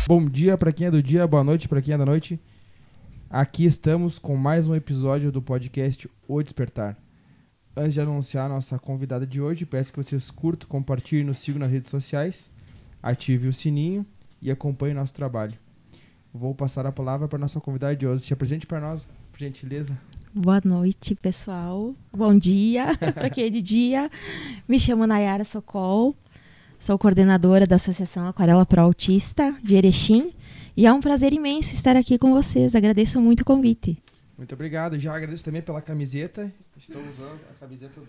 Bom dia para quem é do dia, boa noite para quem é da noite. Aqui estamos com mais um episódio do podcast O Despertar. Antes de anunciar a nossa convidada de hoje, peço que vocês curtam, compartilhem, nos sigam nas redes sociais, ative o sininho e acompanhem nosso trabalho. Vou passar a palavra para a nossa convidada de hoje. Se apresente para nós, por gentileza. Boa noite, pessoal. Bom dia para quem é de dia. Me chamo Nayara Sokol. Sou coordenadora da Associação Aquarela Pro Autista de Erechim. E é um prazer imenso estar aqui com vocês. Agradeço muito o convite. Muito obrigado. Já agradeço também pela camiseta. Estou usando a camiseta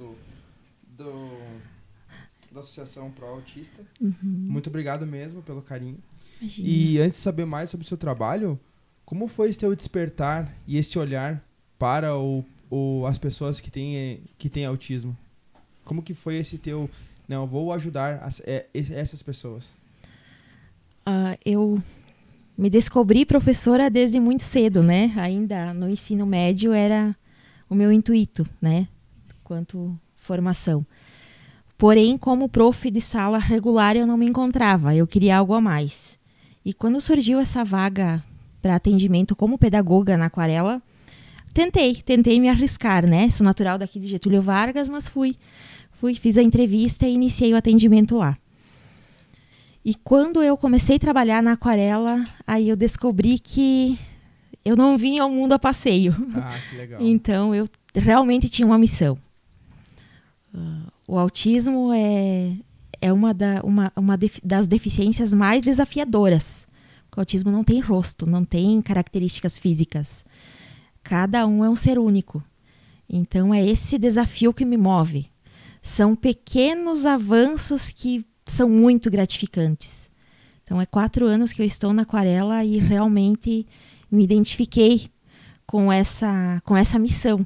da Associação Pro Autista. Muito obrigado mesmo pelo carinho. Imagina. E antes de saber mais sobre o seu trabalho, como foi esse teu despertar e esse olhar para as pessoas que têm autismo? Como que foi esse teu... Não, vou ajudar essas pessoas. Eu me descobri professora desde muito cedo, né? Ainda no ensino médio era o meu intuito, né? Quanto formação. Porém, como prof de sala regular, eu não me encontrava. Eu queria algo a mais. E quando surgiu essa vaga para atendimento como pedagoga na Aquarela, tentei me arriscar, né? Sou natural daqui de Getúlio Vargas, mas fiz a entrevista e iniciei o atendimento lá. E quando eu comecei a trabalhar na Aquarela, aí eu descobri que eu não vinha ao mundo a passeio. Ah, que legal. Então, eu realmente tinha uma missão. O autismo é uma das deficiências mais desafiadoras. O autismo não tem rosto, não tem características físicas. Cada um é um ser único. Então, é esse desafio que me move. São pequenos avanços que são muito gratificantes. Então, é 4 anos que eu estou na Aquarela e realmente me identifiquei com essa missão.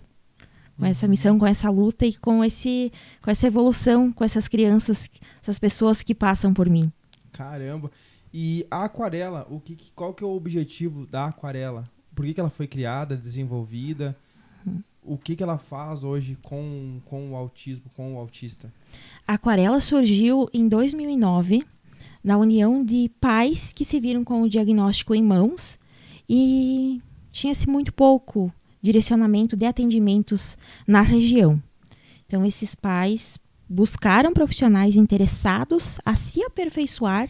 Com essa missão, com essa luta e com essa evolução, com essas crianças, essas pessoas que passam por mim. Caramba! E a Aquarela, qual que é o objetivo da Aquarela? Por que ela foi criada, desenvolvida? O que ela faz hoje com o autismo, com o autista? A Aquarela surgiu em 2009, na união de pais que se viram com o diagnóstico em mãos e tinha-se muito pouco direcionamento de atendimentos na região. Então, esses pais buscaram profissionais interessados a se aperfeiçoar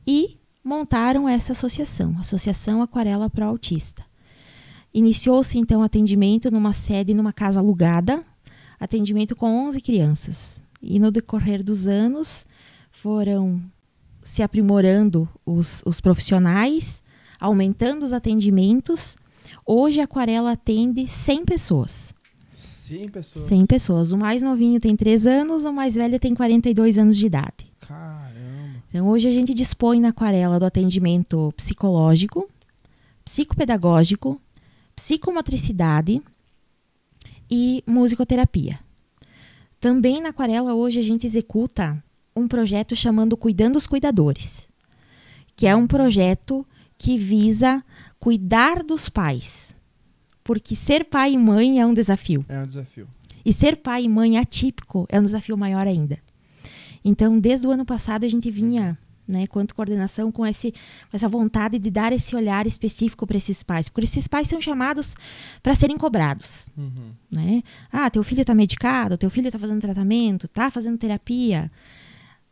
e montaram essa associação, a Associação Aquarela Pro Autista. Iniciou-se, então, atendimento numa sede, numa casa alugada, atendimento com 11 crianças. E no decorrer dos anos, foram se aprimorando os profissionais, aumentando os atendimentos. Hoje, a Aquarela atende 100 pessoas. 100 pessoas? 100 pessoas. O mais novinho tem 3 anos, o mais velho tem 42 anos de idade. Caramba! Então, hoje a gente dispõe na Aquarela do atendimento psicológico, psicopedagógico, psicomotricidade e musicoterapia. Também na Aquarela hoje a gente executa um projeto chamado Cuidando os Cuidadores, que é um projeto que visa cuidar dos pais, porque ser pai e mãe é um desafio. É um desafio. E ser pai e mãe atípico é um desafio maior ainda. Então, desde o ano passado a gente vinha, né, quanto coordenação, com essa vontade de dar esse olhar específico para esses pais. Porque esses pais são chamados para serem cobrados. Né? Ah, teu filho está medicado, teu filho está fazendo tratamento, está fazendo terapia.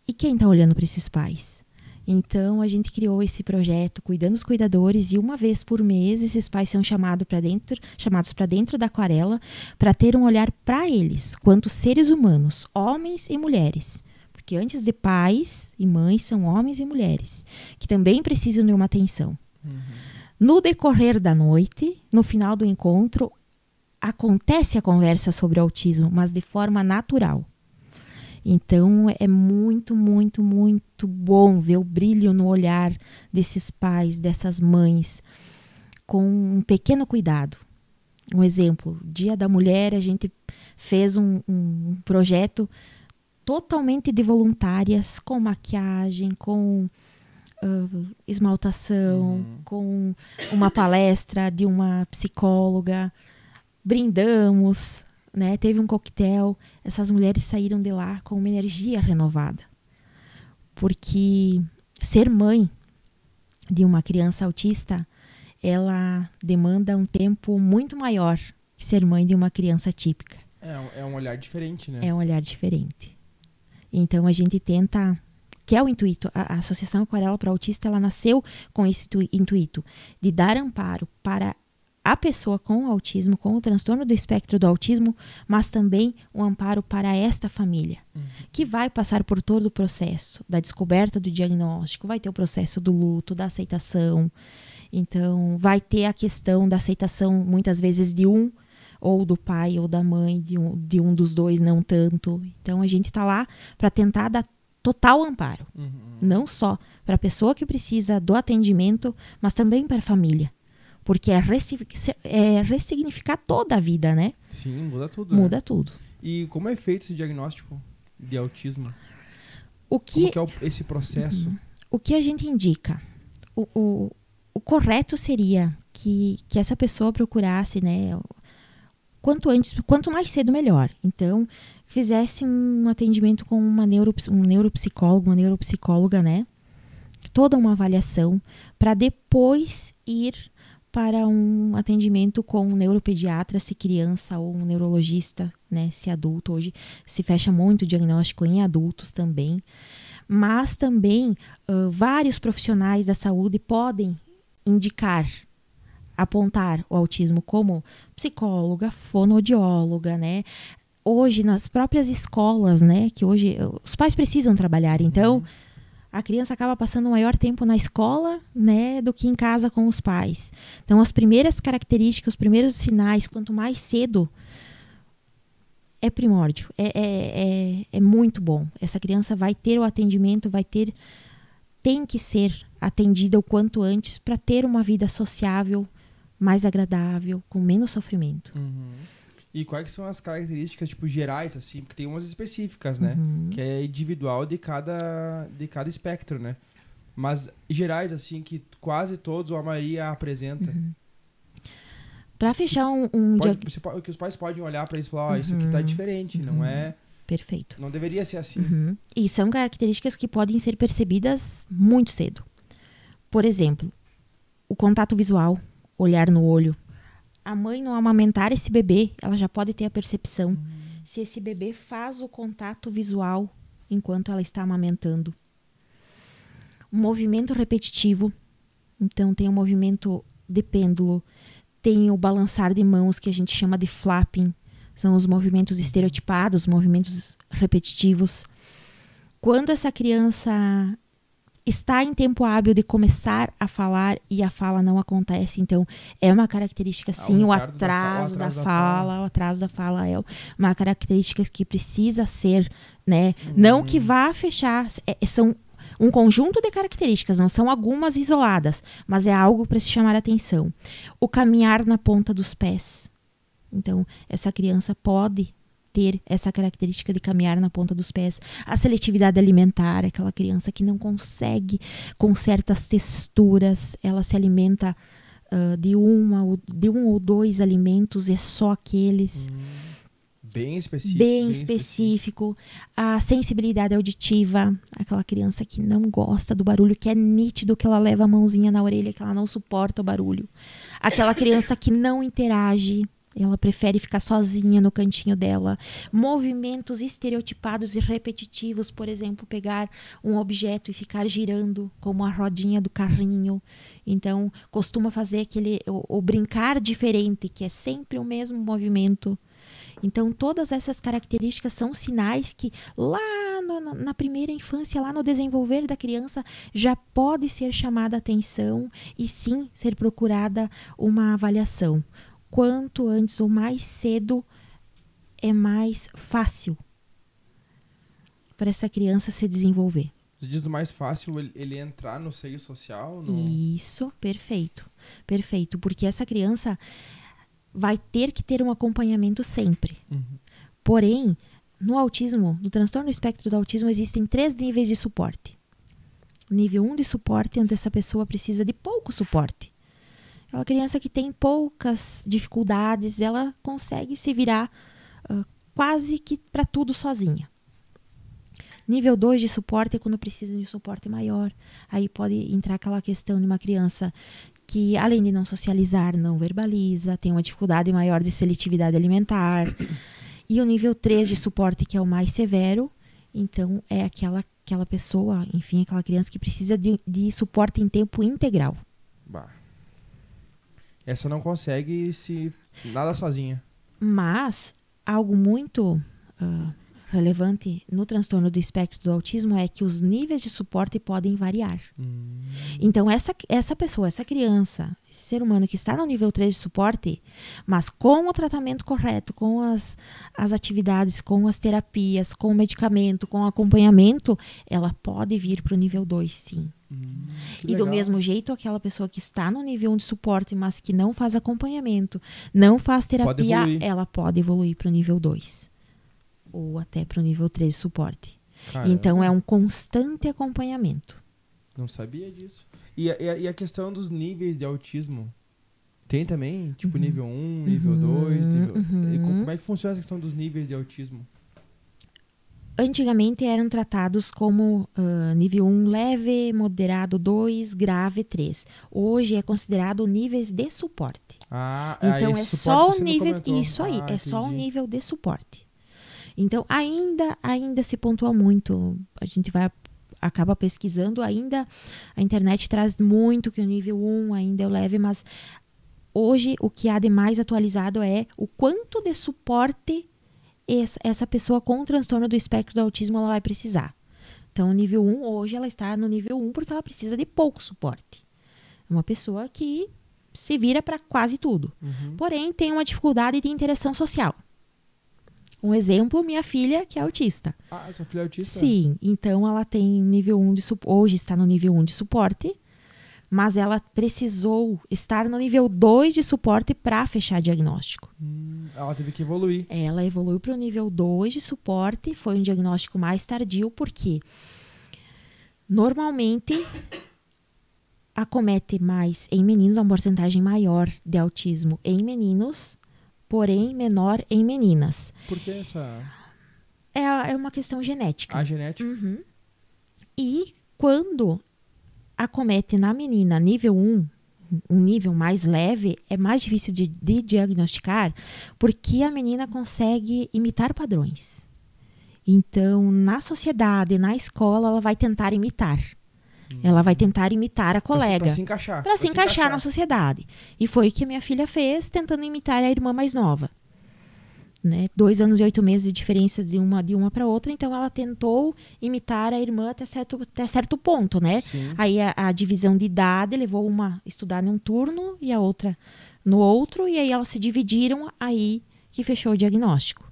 E quem está olhando para esses pais? Então, a gente criou esse projeto Cuidando os Cuidadores e uma vez por mês esses pais são chamados para dentro da Aquarela para ter um olhar para eles, quanto seres humanos, homens e mulheres. Porque antes de pais e mães são homens e mulheres, que também precisam de uma atenção. No decorrer da noite, no final do encontro, acontece a conversa sobre o autismo, mas de forma natural. Então, é muito, muito, muito bom ver o brilho no olhar desses pais, dessas mães, com um pequeno cuidado. Um exemplo, Dia da Mulher, a gente fez um projeto totalmente de voluntárias, com maquiagem, com esmaltação, com uma palestra de uma psicóloga, brindamos, né? Teve um coquetel, essas mulheres saíram de lá com uma energia renovada. Porque ser mãe de uma criança autista, ela demanda um tempo muito maior que ser mãe de uma criança típica. É um olhar diferente, né? É um olhar diferente. Então a gente tenta, que é o intuito, a Associação Aquarela para Autista, ela nasceu com esse intuito de dar amparo para a pessoa com autismo, com o transtorno do espectro do autismo, mas também um amparo para esta família, que vai passar por todo o processo da descoberta do diagnóstico, vai ter o processo do luto, da aceitação. Então, vai ter a questão da aceitação, muitas vezes, de um, ou do pai ou da mãe, de um dos dois, não tanto. Então, a gente está lá para tentar dar total amparo. Não só para a pessoa que precisa do atendimento, mas também para a família. Porque é ressignificar toda a vida, né? Sim, muda tudo. Muda tudo. E como é feito esse diagnóstico de autismo? Como que é esse processo? O que a gente indica? O correto seria que essa pessoa procurasse, né? Quanto antes, quanto mais cedo, melhor. Então, fizesse um atendimento com um neuropsicólogo, uma neuropsicóloga, né? Toda uma avaliação, para depois ir para um atendimento com um neuropediatra, se criança, ou um neurologista, né, se adulto. Hoje se fecha muito o diagnóstico em adultos também. Mas também vários profissionais da saúde podem indicar, apontar o autismo como psicóloga, fonoaudióloga, né? Hoje, nas próprias escolas, né, que hoje os pais precisam trabalhar, então a criança acaba passando o maior tempo na escola, né, do que em casa com os pais. Então, as primeiras características, os primeiros sinais, quanto mais cedo, é primórdio. É muito bom. Essa criança vai ter o atendimento, tem que ser atendida o quanto antes para ter uma vida sociável, mais agradável, com menos sofrimento. E quais são as características, tipo, gerais, assim? Porque tem umas específicas, né? Que é individual de cada espectro, né? Mas gerais, assim, que quase todos ou a maioria apresenta. Para fechar que os pais podem olhar para isso e falar, isso aqui tá diferente, não é... Perfeito. Não deveria ser assim. E são características que podem ser percebidas muito cedo. Por exemplo, o contato visual, olhar no olho. A mãe não amamentar esse bebê, ela já pode ter a percepção se esse bebê faz o contato visual enquanto ela está amamentando. Um movimento repetitivo, então tem o movimento de pêndulo, tem o balançar de mãos que a gente chama de flapping, são os movimentos estereotipados, movimentos repetitivos. Quando essa criança está em tempo hábil de começar a falar e a fala não acontece, então é uma característica, sim, o atraso da fala é uma característica que precisa ser, né? Não que vá fechar, são um conjunto de características, não são algumas isoladas, mas é algo para se chamar a atenção. O caminhar na ponta dos pés. Então, essa criança pode ter essa característica de caminhar na ponta dos pés. A seletividade alimentar, aquela criança que não consegue com certas texturas, ela se alimenta de um ou dois alimentos, é só aqueles. Bem específico. Bem específico. A sensibilidade auditiva, aquela criança que não gosta do barulho, que é nítido que ela leva a mãozinha na orelha, que ela não suporta o barulho. Aquela criança que não interage, ela prefere ficar sozinha no cantinho dela. Movimentos estereotipados e repetitivos, por exemplo, pegar um objeto e ficar girando, como a rodinha do carrinho. Então, costuma fazer o brincar diferente, que é sempre o mesmo movimento. Então, todas essas características são sinais que lá na primeira infância, lá no desenvolver da criança, já pode ser chamada a atenção e sim ser procurada uma avaliação. Quanto antes ou mais cedo é mais fácil para essa criança se desenvolver. Você diz do mais fácil ele entrar no seio social? Isso, perfeito. Perfeito, porque essa criança vai ter que ter um acompanhamento sempre. Porém, no autismo, no transtorno do espectro do autismo, existem 3 níveis de suporte. Nível 1 de suporte, onde essa pessoa precisa de pouco suporte. Aquela criança que tem poucas dificuldades, ela consegue se virar quase que para tudo sozinha. Nível 2 de suporte é quando precisa de um suporte maior. Aí pode entrar aquela questão de uma criança que, além de não socializar, não verbaliza, tem uma dificuldade maior de seletividade alimentar. E o nível 3 de suporte, que é o mais severo, então é aquela pessoa, enfim, aquela criança que precisa de suporte em tempo integral. Bah. Essa não consegue se nada sozinha. Mas algo muito relevante no transtorno do espectro do autismo é que os níveis de suporte podem variar. Então, essa pessoa, essa criança, esse ser humano que está no nível 3 de suporte, mas com o tratamento correto, com as atividades, com as terapias, com o medicamento, com o acompanhamento, ela pode vir para o nível 2, sim. E do mesmo jeito, aquela pessoa que está no nível 1 de suporte, mas que não faz acompanhamento, não faz terapia, ela pode evoluir para o nível 2. Ou até para o nível 3 de suporte. Caramba. Então, é um constante acompanhamento. Não sabia disso. E a questão dos níveis de autismo? Tem também? Tipo, nível 1, nível 2? Como é que funciona essa questão dos níveis de autismo? Antigamente eram tratados como nível 1 leve, moderado 2, grave 3. Hoje é considerado níveis de suporte. Então é só o nível. Isso aí, é só o nível de suporte. Então ainda se pontua muito. A gente acaba pesquisando, ainda a internet traz muito que o nível 1 ainda é o leve, mas hoje o que há de mais atualizado é o quanto de suporte essa pessoa com transtorno do espectro do autismo ela vai precisar. Então, o nível 1, hoje ela está no nível 1 porque ela precisa de pouco suporte. É uma pessoa que se vira para quase tudo. Porém, tem uma dificuldade de interação social. Um exemplo, minha filha, que é autista. Sua filha é autista? Sim. Então, ela tem nível 1 de suporte. Hoje está no nível 1 de suporte. Mas ela precisou estar no nível 2 de suporte para fechar diagnóstico. Ela teve que evoluir. Ela evoluiu para o nível 2 de suporte, foi um diagnóstico mais tardio, porque normalmente acomete mais em meninos, uma porcentagem maior de autismo em meninos, porém menor em meninas. Por que essa... É uma questão genética. A genética? E quando acomete na menina nível 1, um nível mais leve, é mais difícil de diagnosticar, porque a menina consegue imitar padrões. Então, na sociedade, na escola, ela vai tentar imitar. Ela vai tentar imitar a colega. Para se encaixar. Para se encaixar na sociedade. E foi o que a minha filha fez, tentando imitar a irmã mais nova. Né? 2 anos e 8 meses de diferença de uma para outra, então ela tentou imitar a irmã até certo ponto, né? Sim. Aí a divisão de idade levou uma a estudar num turno e a outra no outro, e aí elas se dividiram, aí que fechou o diagnóstico.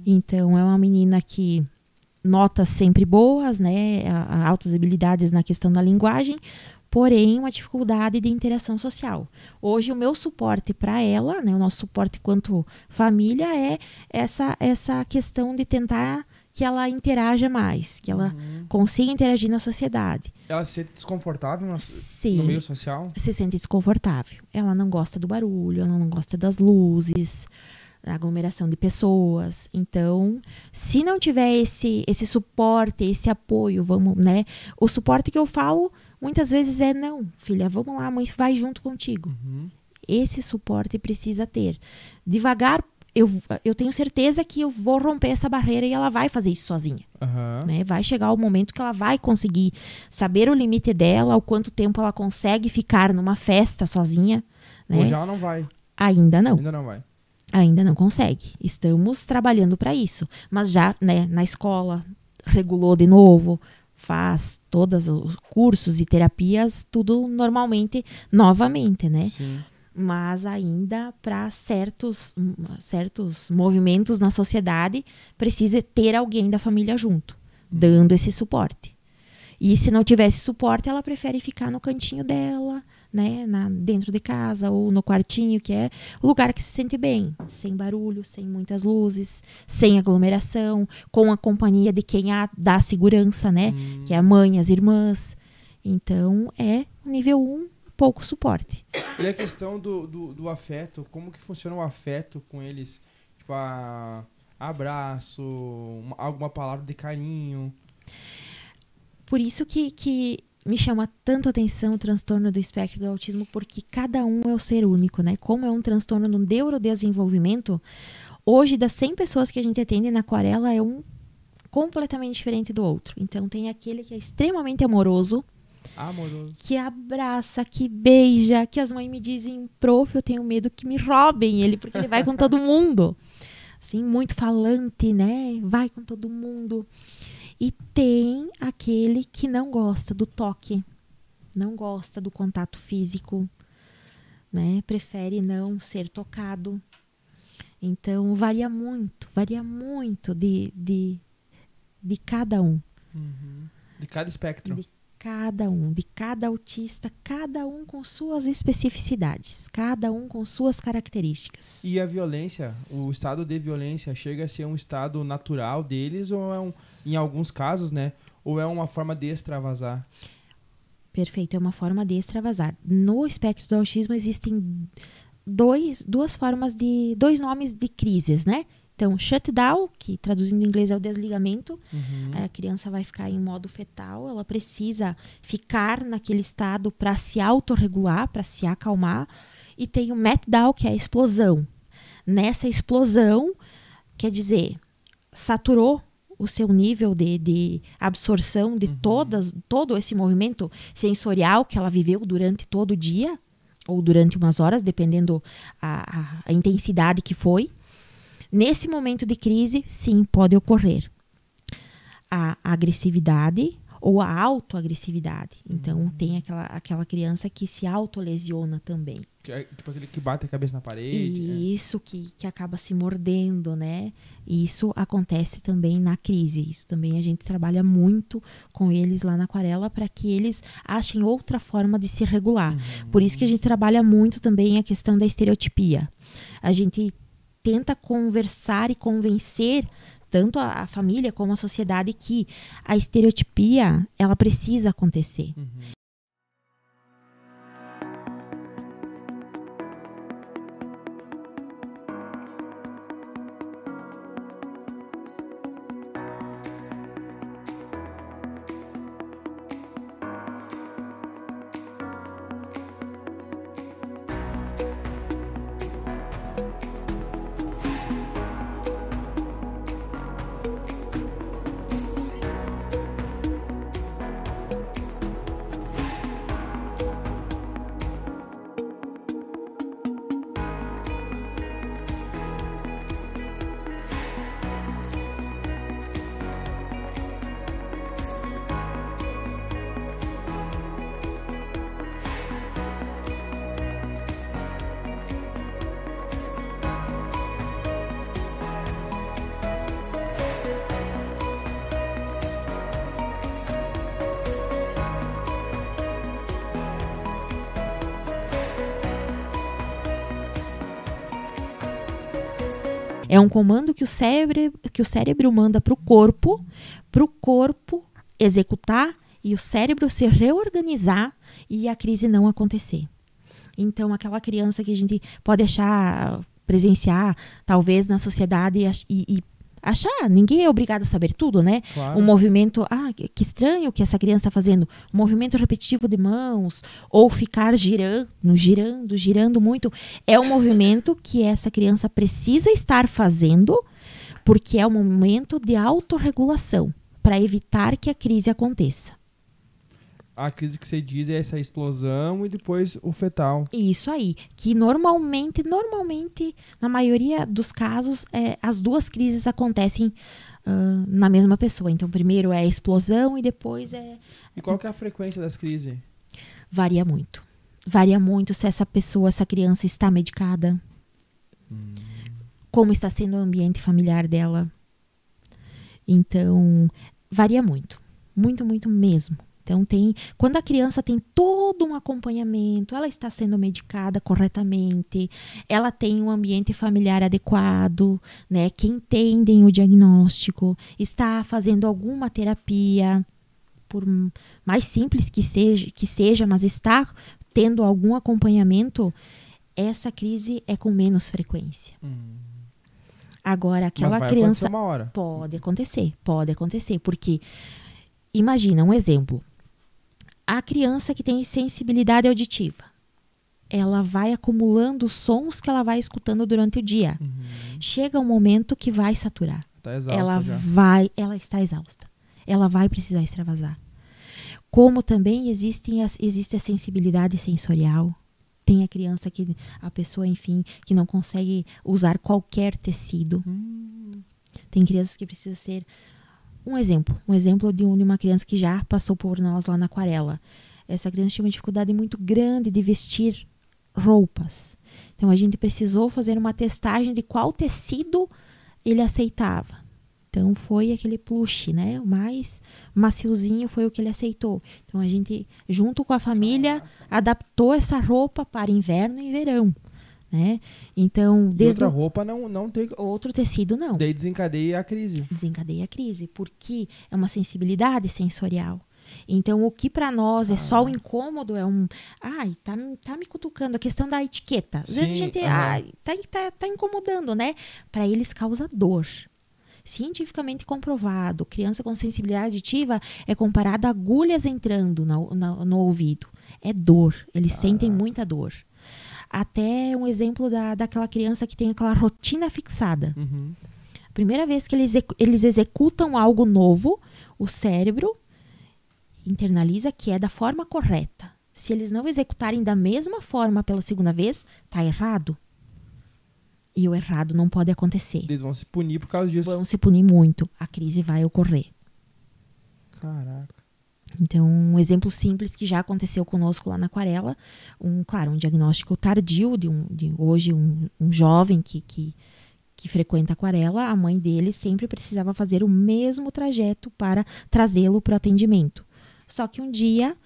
Então é uma menina que notas sempre boas, né? Altas habilidades na questão da linguagem, porém uma dificuldade de interação social. Hoje o meu suporte para ela, né, o nosso suporte quanto família é essa questão de tentar que ela interaja mais, que ela consiga interagir na sociedade. Ela se sente desconfortável Sim, no meio social? Se sente desconfortável. Ela não gosta do barulho, ela não gosta das luzes, da aglomeração de pessoas. Então, se não tiver esse suporte, esse apoio, vamos, né? O suporte que eu falo muitas vezes é, não, filha, vamos lá, mãe vai junto contigo. Esse suporte precisa ter. Devagar, eu tenho certeza que eu vou romper essa barreira e ela vai fazer isso sozinha. Né? Vai chegar o momento que ela vai conseguir saber o limite dela, o quanto tempo ela consegue ficar numa festa sozinha. Né? Ou já ela não vai? Ainda não. Ainda não vai. Ainda não consegue. Estamos trabalhando para isso. Mas já, né, na escola, regulou de novo, faz todos os cursos e terapias, tudo normalmente, novamente, né? Sim. Mas ainda para certos movimentos na sociedade, precisa ter alguém da família junto, dando esse suporte. E se não tivesse suporte, ela prefere ficar no cantinho dela, né, dentro de casa ou no quartinho, que é o lugar que se sente bem, sem barulho, sem muitas luzes, sem aglomeração, com a companhia de quem dá segurança, né, que é a mãe, as irmãs. Então, é nível 1, pouco suporte. E a questão do afeto, como que funciona o afeto com eles? Tipo, abraço, alguma palavra de carinho... Por isso que me chama tanto a atenção o transtorno do espectro do autismo, porque cada um é um ser único, né? Como é um transtorno no neurodesenvolvimento, hoje, das 100 pessoas que a gente atende na Aquarela, é um completamente diferente do outro. Então, tem aquele que é extremamente amoroso, que abraça, que beija, que as mães me dizem, prof, eu tenho medo que me roubem ele, porque ele vai com todo mundo. Assim, muito falante, né? Vai com todo mundo. E tem aquele que não gosta do toque, não gosta do contato físico, né? Prefere não ser tocado. Então, varia muito de cada um. Uhum. De cada espectro. De cada um, de cada autista, cada um com suas especificidades, cada um com suas características. E a violência, o estado de violência chega a ser um estado natural deles ou é em alguns casos, né? Ou é uma forma de extravasar? Perfeito, é uma forma de extravasar. No espectro do autismo existem dois nomes de crises, né? Então, shutdown, que traduzindo em inglês é o desligamento, a criança vai ficar em modo fetal, ela precisa ficar naquele estado para se autorregular, para se acalmar. E tem o meltdown, que é a explosão. Nessa explosão, quer dizer, saturou o seu nível de absorção de todo esse movimento sensorial que ela viveu durante todo o dia, ou durante umas horas, dependendo a intensidade que foi. Nesse momento de crise, sim, pode ocorrer a agressividade ou a autoagressividade. Então, tem aquela criança que se autolesiona também. Tipo aquele que bate a cabeça na parede. Isso, que acaba se mordendo, né? E isso acontece também na crise. Isso também a gente trabalha muito com eles lá na Aquarela para que eles achem outra forma de se regular. Por isso que a gente trabalha muito também a questão da estereotipia. A gente tenta conversar e convencer tanto a família como a sociedade que a estereotipia, ela precisa acontecer. É um comando que o cérebro manda para o corpo executar e o cérebro se reorganizar e a crise não acontecer. Então, aquela criança que a gente pode presenciar, talvez na sociedade e achar, ninguém é obrigado a saber tudo, né? Claro. Um movimento, que estranho que essa criança está fazendo, um movimento repetitivo de mãos, ou ficar girando muito, é um movimento que essa criança precisa estar fazendo, porque é um momento de autorregulação, para evitar que a crise aconteça. A crise que você diz é essa explosão e depois o fetal. Isso aí, que normalmente, na maioria dos casos, as duas crises acontecem na mesma pessoa. Então, primeiro é a explosão e depois é... E qual que é a frequência das crises? Varia muito. Varia muito se essa criança está medicada, como está sendo o ambiente familiar dela. Então, varia muito. Muito, muito mesmo. Então, quando a criança tem todo um acompanhamento, ela está sendo medicada corretamente, ela tem um ambiente familiar adequado, né, que entendem o diagnóstico, está fazendo alguma terapia, por mais simples que seja, mas está tendo algum acompanhamento, essa crise é com menos frequência. Agora, aquela mas vai criança... acontecer uma hora. Pode acontecer, porque imagina, um exemplo. A criança que tem sensibilidade auditiva, ela vai acumulando sons que ela vai escutando durante o dia. Chega um momento que vai saturar. Tá exausta Ela está exausta. Ela vai precisar extravasar. Como também existe a sensibilidade sensorial. Tem a criança a pessoa, enfim, que não consegue usar qualquer tecido. Tem crianças que precisam ser... Um exemplo de uma criança que já passou por nós lá na Aquarela. Essa criança tinha uma dificuldade muito grande de vestir roupas. Então, a gente precisou fazer uma testagem de qual tecido ele aceitava. Então, foi aquele plush, né? O mais maciozinho foi o que ele aceitou. Então, a gente, junto com a família, adaptou essa roupa para inverno e verão, né? Então, outra roupa não tem... Outro tecido, não. Daí desencadeia a crise. Desencadeia a crise, porque é uma sensibilidade sensorial. Então, o que para nós é só o incômodo, é um... Ai, tá me cutucando. A questão da etiqueta. Às vezes a gente... tá incomodando, né? Para eles causa dor. Cientificamente comprovado, criança com sensibilidade auditiva é comparada a agulhas entrando no ouvido. É dor. Eles sentem muita dor. Até um exemplo daquela criança que tem aquela rotina fixada. Primeira vez que eles executam algo novo, o cérebro internaliza que é da forma correta. Se eles não executarem da mesma forma pela segunda vez, tá errado. E o errado não pode acontecer. Eles vão se punir por causa disso. Vão se punir muito. A crise vai ocorrer. Caraca. Então, um exemplo simples que já aconteceu conosco lá na Aquarela, um diagnóstico tardio de hoje um jovem que frequenta a Aquarela, a mãe dele sempre precisava fazer o mesmo trajeto para trazê-lo para o atendimento. Só que um dia,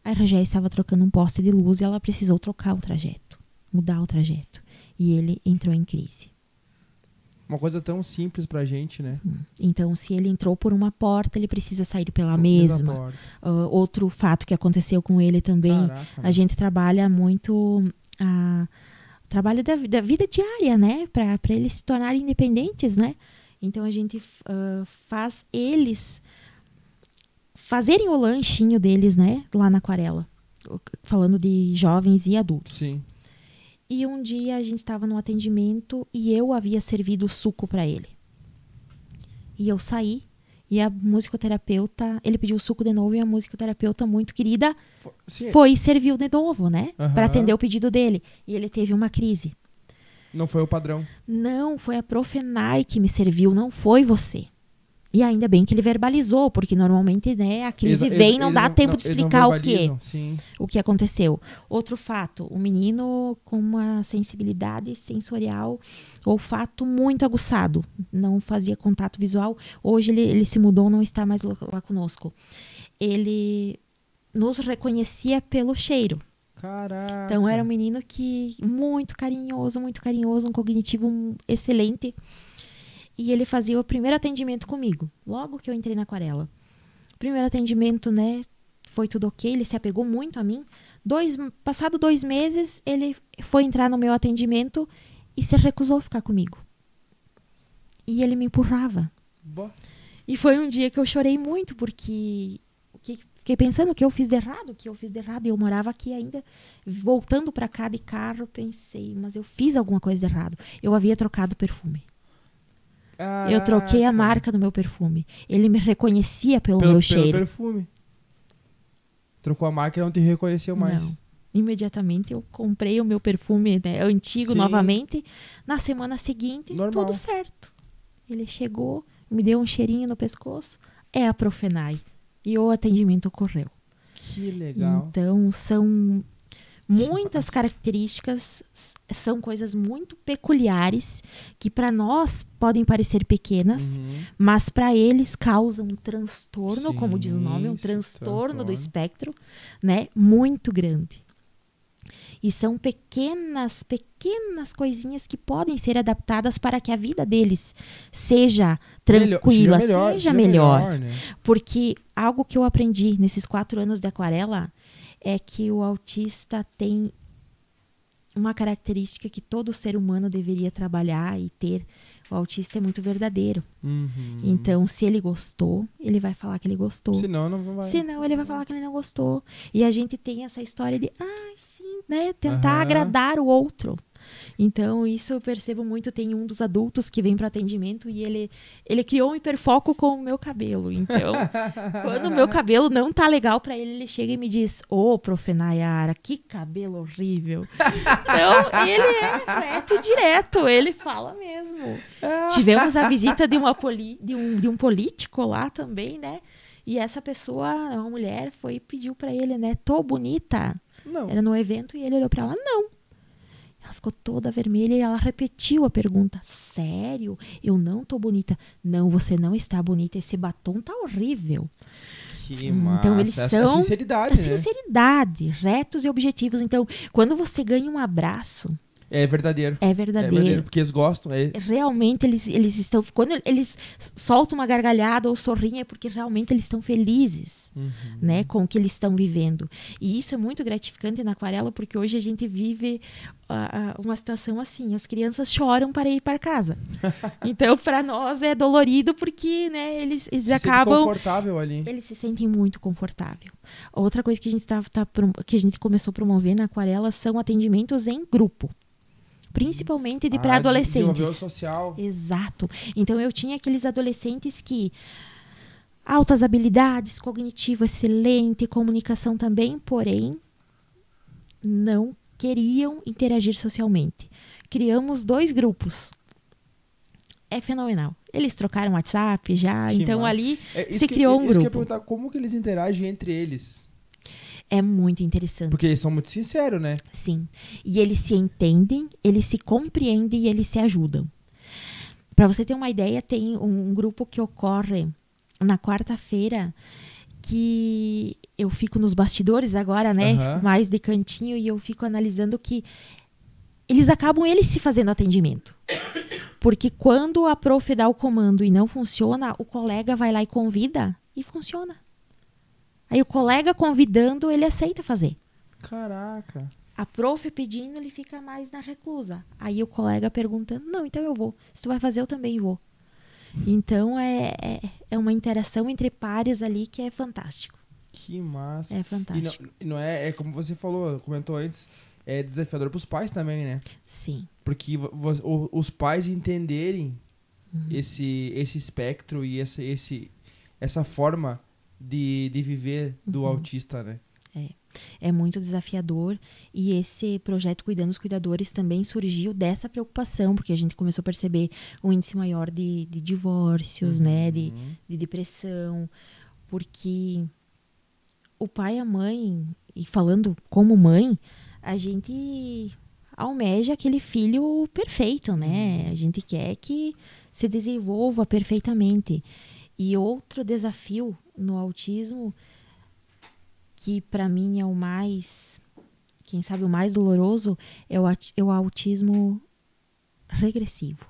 a RGE estava trocando um poste de luz e ela precisou trocar o trajeto, mudar o trajeto. E ele entrou em crise. Uma coisa tão simples pra gente, né? Então, se ele entrou por uma porta, ele precisa sair pela mesma. Outro fato que aconteceu com ele também, a gente trabalha muito... trabalho da vida diária, né? Para eles se tornarem independentes, né? Então, a gente faz eles fazerem o lanchinho deles, né? Lá na Aquarela. Falando de jovens e adultos. Sim. E um dia a gente estava no atendimento e eu havia servido suco para ele. E eu saí e a musicoterapeuta, ele pediu o suco de novo e a musicoterapeuta muito querida foi e serviu de novo, né? Para atender o pedido dele. E ele teve uma crise. Não foi o padrão? Não, foi a Profenai que me serviu, não foi você. E ainda bem que ele verbalizou, porque normalmente, né, a crise vem e não dá tempo de explicar o que aconteceu. Outro fato, o menino com uma sensibilidade sensorial, olfato muito aguçado, não fazia contato visual. Hoje ele se mudou, não está mais lá conosco. Ele nos reconhecia pelo cheiro. Caraca. Então era um menino que muito carinhoso, um cognitivo excelente. E ele fazia o primeiro atendimento comigo, logo que eu entrei na Aquarela. Primeiro atendimento, né, foi tudo ok, ele se apegou muito a mim. Passado 2 meses, ele foi entrar no meu atendimento e se recusou a ficar comigo. E ele me empurrava. E foi um dia que eu chorei muito, porque fiquei pensando o que eu fiz de errado, E eu morava aqui ainda, voltando para cá de carro, pensei, mas eu fiz alguma coisa de errado. Eu havia trocado perfume. Eu troquei a marca do meu perfume. Ele me reconhecia pelo meu cheiro. Pelo perfume. Trocou a marca e não te reconheceu mais. Não. Imediatamente eu comprei o meu perfume, né, antigo novamente. Na semana seguinte, tudo certo. Ele chegou, me deu um cheirinho no pescoço. É a Profenai. E o atendimento ocorreu. Que legal. Então, são muitas características, são coisas muito peculiares que para nós podem parecer pequenas, mas para eles causam um transtorno, como diz o nome, um transtorno do espectro, né, muito grande. E são pequenas coisinhas que podem ser adaptadas para que a vida deles seja tranquila, seja melhor. Né? Porque algo que eu aprendi nesses 4 anos de Aquarela é que o autista tem uma característica que todo ser humano deveria trabalhar e ter. O autista é muito verdadeiro. Então, se ele gostou, ele vai falar que ele gostou. Senão, não vai. Senão, ele vai falar que ele não gostou. E a gente tem essa história de, sim, né? Tentar agradar o outro. Então, isso eu percebo muito. Tem um dos adultos que vem para atendimento e ele criou um hiperfoco com o meu cabelo. Então, quando o meu cabelo não tá legal para ele, ele chega e me diz: Prof. Nayara, que cabelo horrível. Então, ele é reto e direto, ele fala mesmo. Tivemos a visita de um político lá também, né? E essa pessoa, uma mulher, pediu para ele, né? Tô bonita. Não. Era no evento e ele olhou para ela: não. Ela ficou toda vermelha e ela repetiu a pergunta. Sério? Eu não tô bonita. Não, você não está bonita. Esse batom tá horrível. Que massa. Então, eles são... A sinceridade, a né? sinceridade, retos e objetivos. Então, quando você ganha um abraço... É verdadeiro. É verdadeiro. Porque eles gostam. Realmente, eles estão... Quando eles soltam uma gargalhada ou sorriem, é porque realmente eles estão felizes, né, com o que eles estão vivendo. E isso é muito gratificante na aquarela, porque hoje a gente vive uma situação assim. As crianças choram para ir para casa. Então, para nós é dolorido, porque, né, eles acabam... confortável ali. Eles se sentem muito confortável. Outra coisa que a gente, que a gente começou a promover na aquarela são atendimentos em grupo. Principalmente de pré-adolescentes. Desenvolvimento social. Exato. Então, eu tinha aqueles adolescentes que... Altas habilidades, cognitivo excelente, comunicação também, porém, não queriam interagir socialmente. Criamos 2 grupos. É fenomenal. Eles trocaram WhatsApp já, Que então massa. ali se criou um grupo. Eu ia perguntar como que eles interagem entre eles. É muito interessante. Porque eles são muito sinceros, né? Sim. E eles se entendem, eles se compreendem e eles se ajudam. Para você ter uma ideia, tem um grupo que ocorre na quarta-feira, que eu fico nos bastidores agora, né? Mais de cantinho, e eu fico analisando que eles acabam se fazendo atendimento. Porque quando a prof dá o comando e não funciona, o colega vai lá e convida e funciona. Aí o colega convidando, ele aceita fazer. Caraca. A prof pedindo, ele fica mais na reclusa. Aí o colega perguntando: não, então eu vou. Se tu vai fazer, eu também vou. Então é uma interação entre pares ali que é fantástico. Que massa. É fantástico. E não é como você falou, comentou antes, é desafiador para os pais também, né? Sim. Porque os pais entenderem esse espectro e essa forma de viver do autista, né? É muito desafiador, e esse projeto Cuidando dos Cuidadores também surgiu dessa preocupação, porque a gente começou a perceber um índice maior de divórcios, né, de depressão, porque o pai e a mãe, e falando como mãe, a gente almeja aquele filho perfeito, né? A gente quer que se desenvolva perfeitamente. E outro desafio no autismo, que para mim é o mais, quem sabe o mais doloroso, é o autismo regressivo.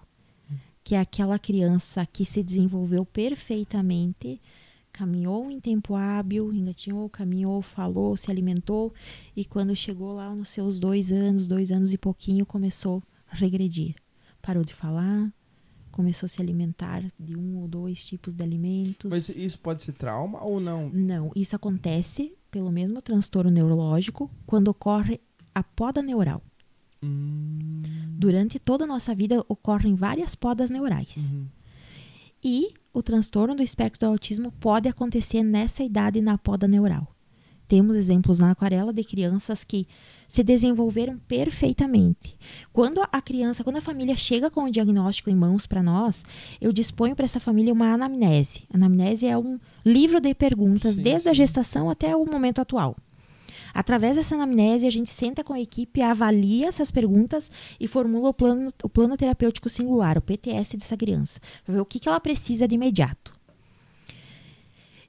Que é aquela criança que se desenvolveu perfeitamente, caminhou em tempo hábil, engatinhou, caminhou, falou, se alimentou, e quando chegou lá nos seus 2 anos e pouquinho, começou a regredir. Parou de falar, começou a se alimentar de 1 ou 2 tipos de alimentos. Mas isso pode ser trauma ou não? Não, isso acontece pelo mesmo transtorno neurológico quando ocorre a poda neural. Durante toda a nossa vida ocorrem várias podas neurais. E o transtorno do espectro do autismo pode acontecer nessa idade na poda neural. Temos exemplos na aquarela de crianças que se desenvolveram perfeitamente. Quando a família chega com o diagnóstico em mãos para nós, eu disponho para essa família uma anamnese. A anamnese é um livro de perguntas desde a gestação até o momento atual. Através dessa anamnese, a gente senta com a equipe, avalia essas perguntas e formula o plano terapêutico singular, o PTS dessa criança, para ver o que ela precisa de imediato.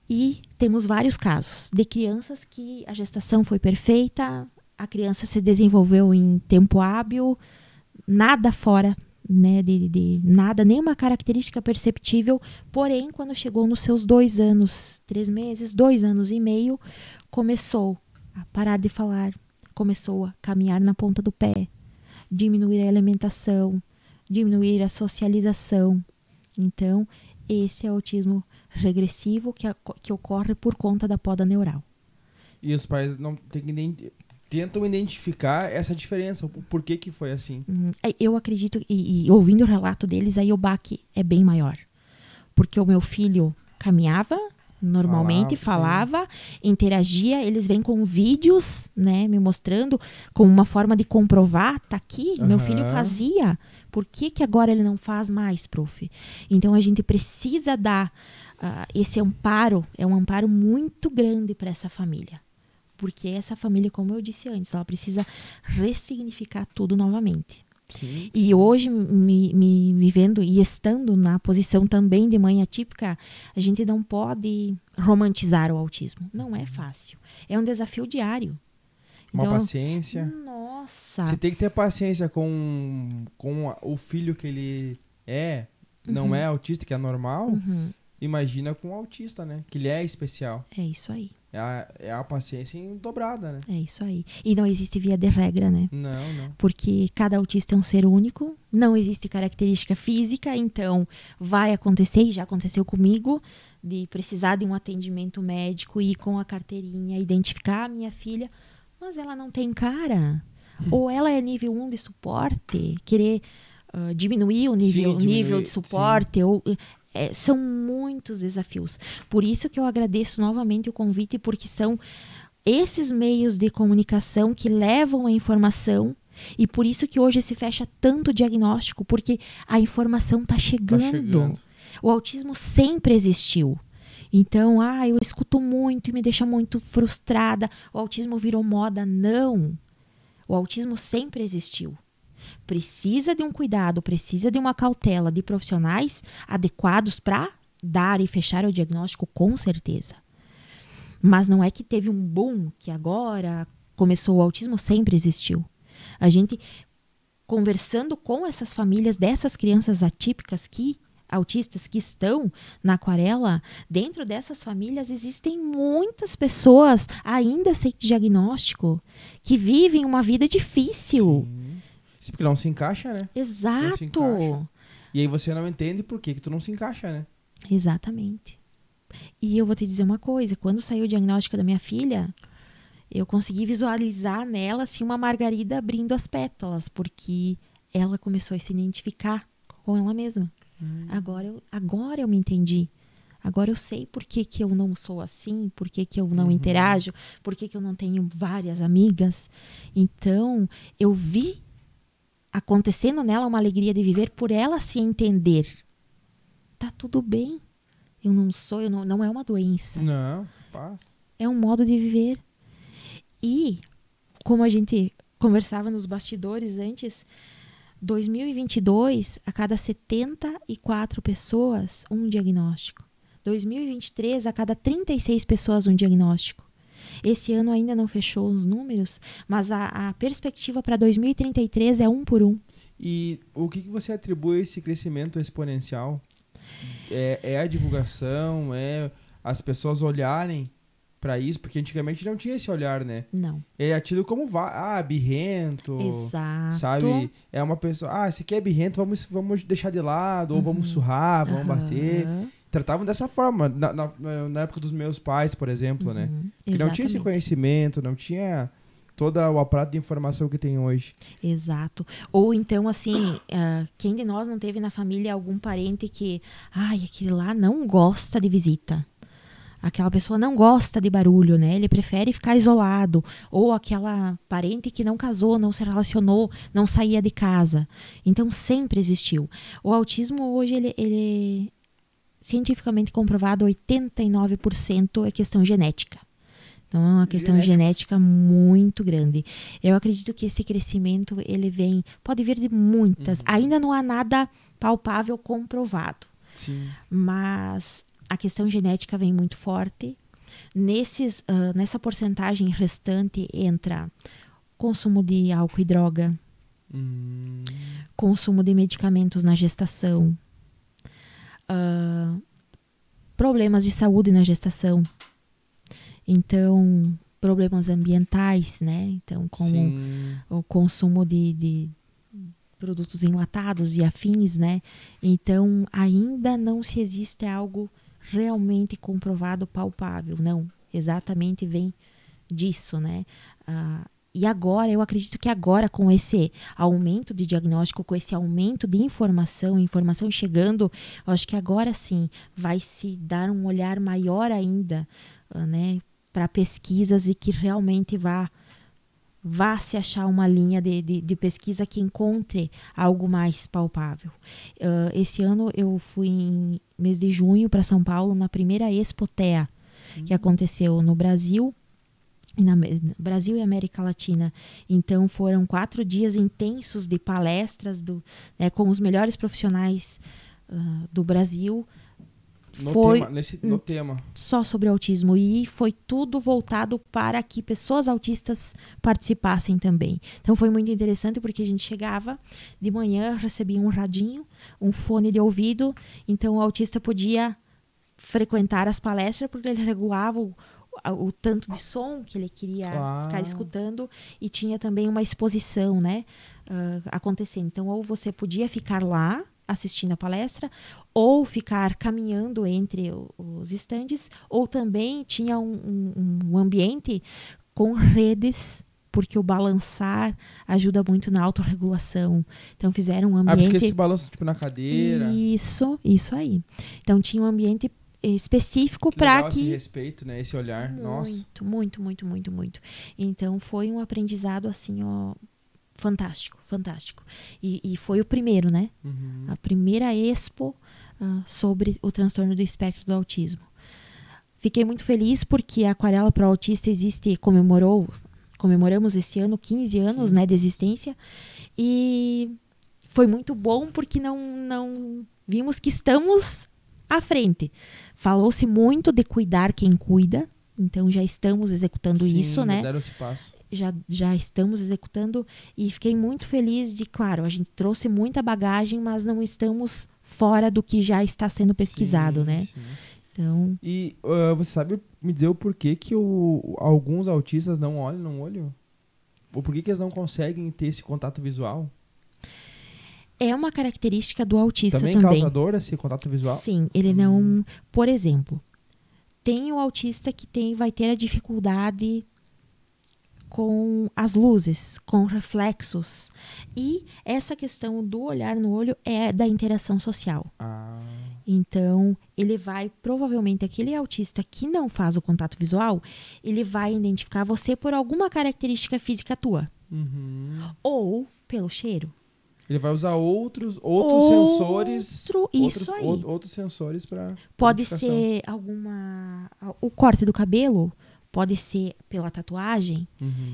E temos vários casos de crianças que a gestação foi perfeita, a criança se desenvolveu em tempo hábil, nada fora, né, de nada, nenhuma característica perceptível, porém, quando chegou nos seus 2 anos, 3 meses, 2 anos e meio, começou a parar de falar, começou a caminhar na ponta do pé, diminuir a alimentação, diminuir a socialização. Então, esse é o autismo regressivo que ocorre por conta da poda neural. E os pais não tentam identificar essa diferença, o porquê que foi assim. Eu acredito, e ouvindo o relato deles, aí o baque é bem maior. Porque o meu filho caminhava normalmente, falava, interagia, eles vêm com vídeos, né, me mostrando como uma forma de comprovar, tá aqui, meu filho fazia, por que agora ele não faz mais, prof? Então a gente precisa dar esse amparo, é um amparo muito grande para essa família, porque essa família, como eu disse antes, ela precisa ressignificar tudo novamente. Sim. E hoje, me vendo e estando na posição também de mãe atípica, a gente não pode romantizar o autismo. Não é fácil. É um desafio diário. Uma então, paciência. Nossa! Você tem que ter paciência com o filho que ele não é autista, que é normal. Imagina com o autista, né? Que ele é especial. É isso aí. É a paciência dobrada, né? É isso aí. E não existe via de regra, né? Não. Porque cada autista é um ser único, não existe característica física, então vai acontecer, e já aconteceu comigo, de precisar de um atendimento médico, ir com a carteirinha, identificar a minha filha, mas ela não tem cara. Ou ela é nível 1 de suporte, querer diminuir o nível de suporte, ou... são muitos desafios. Por isso que eu agradeço novamente o convite, porque são esses meios de comunicação que levam a informação, e por isso que hoje se fecha tanto diagnóstico, porque a informação está chegando. O autismo sempre existiu. Então, eu escuto muito e me deixa muito frustrada. O autismo virou moda. Não. O autismo sempre existiu. Precisa de um cuidado, precisa de uma cautela de profissionais adequados para dar e fechar o diagnóstico, com certeza. Mas não é que teve um boom, que agora começou. O autismo, sempre existiu. A gente, conversando com essas famílias dessas crianças atípicas, autistas que estão na Aquarela, dentro dessas famílias existem muitas pessoas ainda sem diagnóstico, que vivem uma vida difícil. Sim, porque não se encaixa, né? Exato. Encaixa. E aí você não entende por que tu não se encaixa, né? Exatamente. E eu vou te dizer uma coisa, quando saiu o diagnóstico da minha filha, eu consegui visualizar nela assim, uma margarida abrindo as pétalas, porque ela começou a se identificar com ela mesma. Agora eu me entendi. Agora eu sei por que eu não sou assim, por que eu não interajo, por que eu não tenho várias amigas. Então, eu vi acontecendo nela uma alegria de viver por ela se entender. Tá tudo bem. Eu não sou, não é uma doença. Não, passa. É um modo de viver. E, como a gente conversava nos bastidores antes, 2022, a cada 74 pessoas, um diagnóstico. 2023, a cada 36 pessoas, um diagnóstico. Esse ano ainda não fechou os números, mas a perspectiva para 2033 é 1 por 1. E o que você atribui a esse crescimento exponencial? É a divulgação? É as pessoas olharem para isso? Porque antigamente não tinha esse olhar, né? Não. É tido como birrento. Exato. Sabe? É uma pessoa, esse aqui é birrento, vamos deixar de lado, ou vamos surrar, vamos bater. Tratavam dessa forma, na época dos meus pais, por exemplo, né? Que não tinha esse conhecimento, não tinha todo o aparato de informação que tem hoje. Exato. Ou então, assim, quem de nós não teve na família algum parente que, aquele lá não gosta de visita. Aquela pessoa não gosta de barulho, né? Ele prefere ficar isolado. Ou aquela parente que não casou, não se relacionou, não saía de casa. Então, sempre existiu. O autismo hoje, ele cientificamente comprovado, 89% é questão genética. Então, é uma questão genética muito grande. Eu acredito que esse crescimento, ele pode vir de muitas. Ainda não há nada palpável comprovado. Sim. Mas a questão genética vem muito forte. Nessa porcentagem restante entra consumo de álcool e droga, consumo de medicamentos na gestação, problemas de saúde na gestação. Então, problemas ambientais, né? Então, como o consumo de produtos enlatados e afins, né? Então, ainda não se existe algo realmente comprovado, palpável. Não, exatamente vem disso, né? E agora, eu acredito que agora, com esse aumento de diagnóstico, com esse aumento de informação chegando, eu acho que agora sim vai se dar um olhar maior ainda, né, para pesquisas e que realmente vá se achar uma linha de pesquisa que encontre algo mais palpável. Esse ano eu fui em mês de junho para São Paulo, na primeira Expo TEA, que aconteceu no Brasil, Brasil e América Latina. Então foram 4 dias intensos de palestras com os melhores profissionais do Brasil. No tema. Só sobre autismo. E foi tudo voltado para que pessoas autistas participassem também. Então foi muito interessante porque a gente chegava de manhã, recebia um radinho, um fone de ouvido. Então o autista podia frequentar as palestras porque ele regulava o tanto de som que ele queria ficar escutando, e tinha também uma exposição, né, acontecendo. Então, ou você podia ficar lá assistindo a palestra, ou ficar caminhando entre os estandes, ou também tinha um ambiente com redes, porque o balançar ajuda muito na autorregulação. Então, fizeram um ambiente... porque esse balanço, tipo, na cadeira... Isso aí. Então, tinha um ambiente específico para que... esse respeito, né? Esse olhar, muito. Então, foi um aprendizado, assim, fantástico. E foi o primeiro, né? A primeira expo sobre o transtorno do espectro do autismo. Fiquei muito feliz porque a Aquarela Pro Autista comemoramos esse ano 15 anos, né, de existência. E foi muito bom porque não vimos que estamos à frente. Falou-se muito de cuidar quem cuida, então já estamos executando isso, né? Deram esse passo. Já estamos executando, e fiquei muito feliz de, claro, a gente trouxe muita bagagem, mas não estamos fora do que já está sendo pesquisado, né? Sim. Então... E você sabe me dizer o porquê que alguns autistas não olham no olho? Ou por que eles não conseguem ter esse contato visual? É uma característica do autista também. Também causador esse contato visual? Sim, ele não... Por exemplo, tem o autista que vai ter a dificuldade com as luzes, com reflexos. E essa questão do olhar no olho é da interação social. Então, ele vai, provavelmente, aquele autista que não faz o contato visual, ele vai identificar você por alguma característica física tua. Ou pelo cheiro. Ele vai usar outros sensores. Outros sensores para... Pode ser o corte do cabelo, pode ser pela tatuagem.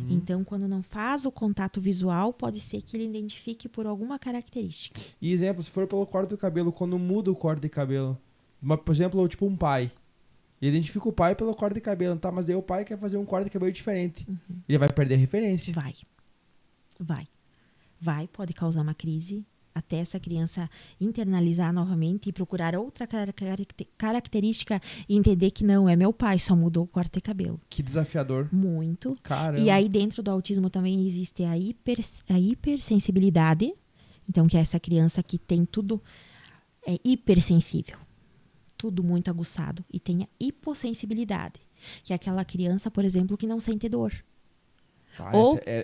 Então, quando não faz o contato visual, pode ser que ele identifique por alguma característica. E exemplo, se for pelo corte do cabelo, quando muda o corte de cabelo, por exemplo, tipo um pai. Ele identifica o pai pelo corte de cabelo, tá? Mas daí o pai quer fazer um corte de cabelo diferente. Ele vai perder a referência. Pode causar uma crise, até essa criança internalizar novamente e procurar outra característica e entender que não, é meu pai, só mudou o corte de cabelo. Que desafiador. Muito. Caramba. E aí dentro do autismo também existe a hipersensibilidade, então que é essa criança que tem tudo, é hipersensível, tudo muito aguçado, e tem a hipossensibilidade, que é aquela criança, por exemplo, que não sente dor.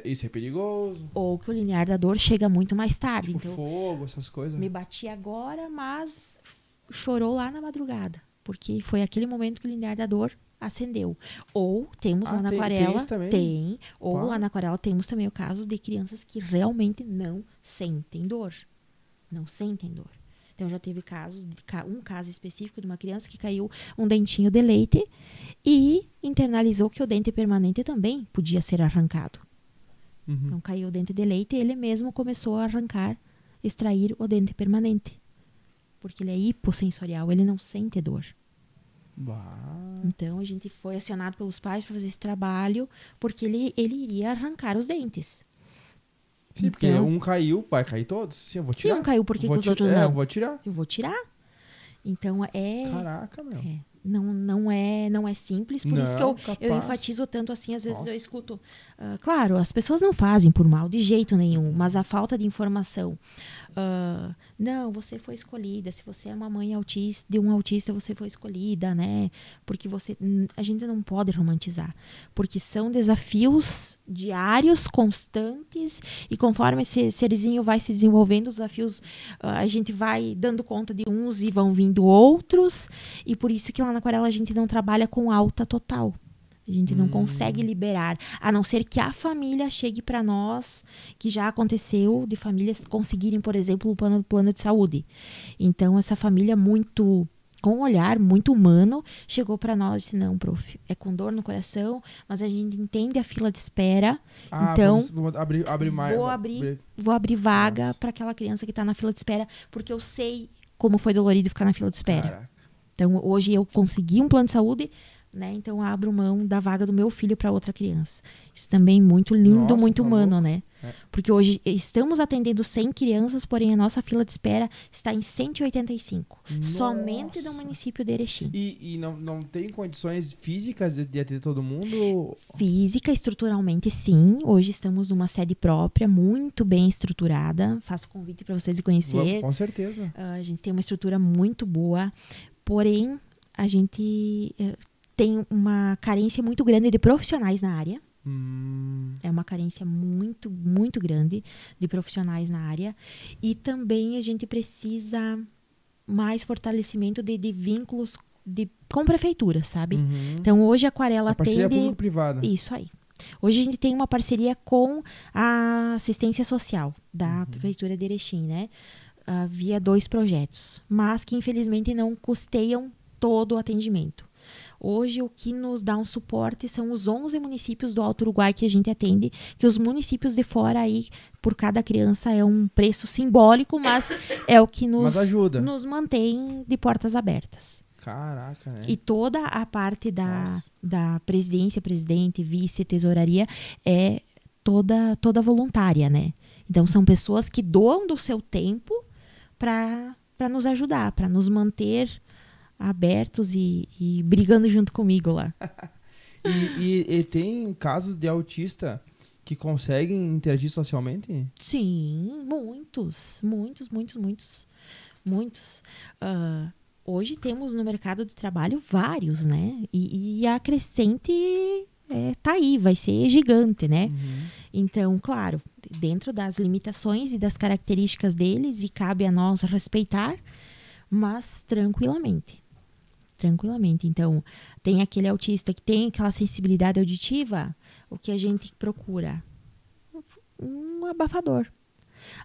Isso é perigoso. Ou que o limiar da dor chega muito mais tarde. Tipo então, fogo, essas coisas. Me bati agora, mas chorou lá na madrugada. Porque foi aquele momento que o limiar da dor acendeu. Ou temos lá na Aquarela... Lá na Aquarela temos também o caso de crianças que realmente não sentem dor. Então, já teve um caso específico de uma criança que caiu um dentinho de leite e internalizou que o dente permanente também podia ser arrancado. Então, caiu o dente de leite e ele mesmo começou a extrair o dente permanente. Porque ele é hipossensorial, ele não sente dor. Então, a gente foi acionado pelos pais para fazer esse trabalho, porque ele iria arrancar os dentes. Sim, porque um caiu, vai cair todos? Sim, eu vou tirar. Sim, um caiu, por que os outros não? Eu vou tirar. Eu vou tirar. Então, Caraca, meu. não é simples, por isso que eu enfatizo tanto assim, às vezes eu escuto. Claro, as pessoas não fazem por mal, de jeito nenhum, mas a falta de informação. Não, você foi escolhida, se você é uma mãe autista, de um autista, você foi escolhida, né? Porque a gente não pode romantizar, porque são desafios diários, constantes, e conforme esse serzinho vai se desenvolvendo, os desafios, a gente vai dando conta de uns e vão vindo outros, e por isso que lá na Aquarela a gente não trabalha com alta total. A gente não consegue liberar, a não ser que a família chegue para nós, que já aconteceu de famílias conseguirem, por exemplo, o plano de saúde. Então, essa família com um olhar muito humano, chegou para nós e disse, não, prof, é com dor no coração, mas a gente entende a fila de espera, então vou abrir vaga para aquela criança que está na fila de espera, porque eu sei como foi dolorido ficar na fila de espera. Caraca. Então, hoje eu consegui um plano de saúde, né? Então, abro mão da vaga do meu filho para outra criança. Isso também muito lindo, muito humano, né? Porque hoje estamos atendendo 100 crianças, porém a nossa fila de espera está em 185. Somente do município de Erechim. E não tem condições físicas de atender todo mundo? Física, estruturalmente, sim. Hoje estamos numa sede própria, muito bem estruturada. Faço convite para vocês conhecer. Com certeza. A gente tem uma estrutura muito boa, porém a gente tem uma carência muito grande de profissionais na área. É uma carência muito, muito grande de profissionais na área. E também a gente precisa mais fortalecimento de vínculos com prefeitura, sabe? Então, hoje a Aquarela tem... Parceria público-privada. Isso aí. Hoje a gente tem uma parceria com a assistência social da Prefeitura de Erechim, né? Via 2 projetos, mas que infelizmente não custeiam todo o atendimento. Hoje, o que nos dá um suporte são os 11 municípios do Alto Uruguai que a gente atende, que os municípios de fora aí, por cada criança, é um preço simbólico, mas é o que nos mantém de portas abertas. Caraca, né? E toda a parte da presidência, presidente, vice, tesouraria, é toda voluntária, né? Então, são pessoas que doam do seu tempo para nos ajudar, para nos manter abertos e brigando junto comigo lá. e tem casos de autista que conseguem interagir socialmente? Sim, muitos. Hoje temos no mercado de trabalho vários, né? E a crescente tá aí, vai ser gigante, né? Então, claro, dentro das limitações e das características deles, e cabe a nós respeitar, mas tranquilamente. Então, tem aquele autista que tem aquela sensibilidade auditiva, o que a gente procura? Um abafador.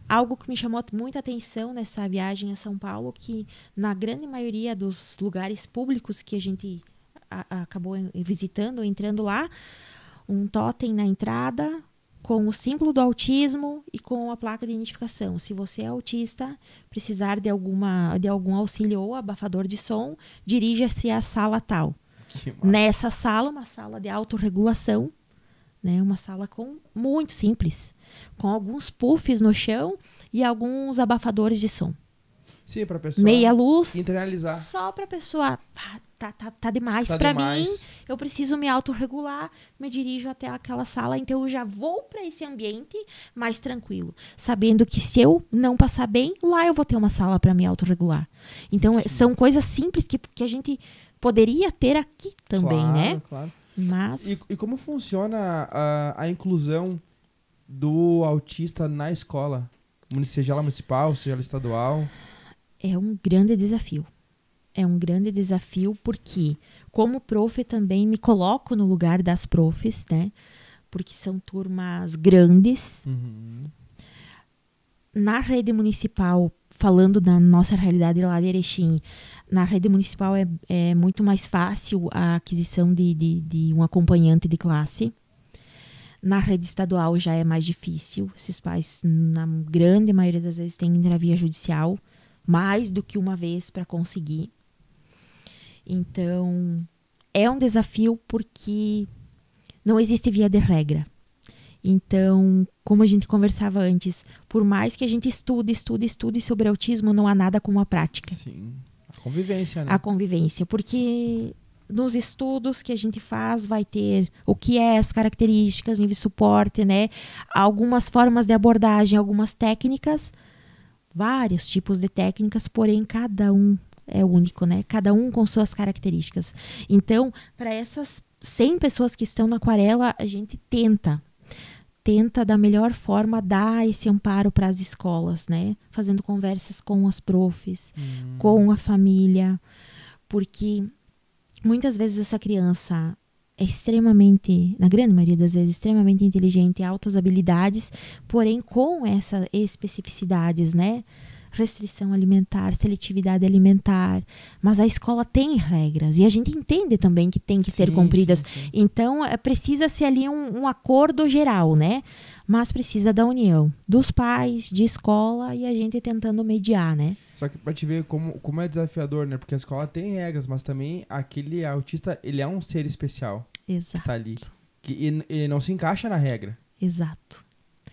Algo que me chamou muita atenção nessa viagem a São Paulo, que na grande maioria dos lugares públicos que a gente acabou visitando, entrando lá, um totem na entrada, com o símbolo do autismo e com a placa de identificação. Se você é autista, precisar de algum auxílio ou abafador de som, dirija-se à sala tal. Nessa sala, uma sala de autorregulação, né? Uma sala muito simples, com alguns puffs no chão e alguns abafadores de som. Sim, para pessoa meia luz, internalizar. Só para pessoa, tá demais para mim, eu preciso me autorregular, me dirijo até aquela sala, então eu já vou para esse ambiente mais tranquilo, sabendo que se eu não passar bem, lá eu vou ter uma sala para me autorregular. Então, são coisas simples que a gente poderia ter aqui também, claro, né? Claro. Mas... E como funciona a inclusão do autista na escola? Seja ela municipal, seja ela estadual? É um grande desafio. Porque, como prof, também me coloco no lugar das profs, né? Porque são turmas grandes. Na rede municipal, falando da nossa realidade lá de Erechim, na rede municipal é muito mais fácil a aquisição de um acompanhante de classe. Na rede estadual já é mais difícil. Esses pais, na grande maioria das vezes, têm que ir na via judicial, mais do que uma vez para conseguir. Então, é um desafio porque não existe via de regra. Então, como a gente conversava antes, por mais que a gente estude sobre autismo, não há nada como a prática. Sim. Convivência, né? A convivência, porque nos estudos que a gente faz vai ter o que é as características, nível de suporte, né? Algumas formas de abordagem, algumas técnicas, vários tipos de técnicas, porém cada um é único, né? Cada um com suas características. Então, para essas 100 pessoas que estão na aquarela, a gente tenta da melhor forma dar esse amparo para as escolas, né? Fazendo conversas com as profs, com a família, porque muitas vezes essa criança é extremamente, na grande maioria das vezes, extremamente inteligente, altas habilidades, porém com essas especificidades, né? Restrição alimentar, seletividade alimentar, mas a escola tem regras e a gente entende também que tem que ser cumpridas. Sim. Então, precisa-se ali um acordo geral, né? Mas precisa da união dos pais, de escola e a gente tentando mediar, né? Só que pra te ver como é desafiador, né? Porque a escola tem regras, mas também aquele autista, ele é um ser especial. Exato. Que tá ali. Ele não se encaixa na regra. Exato.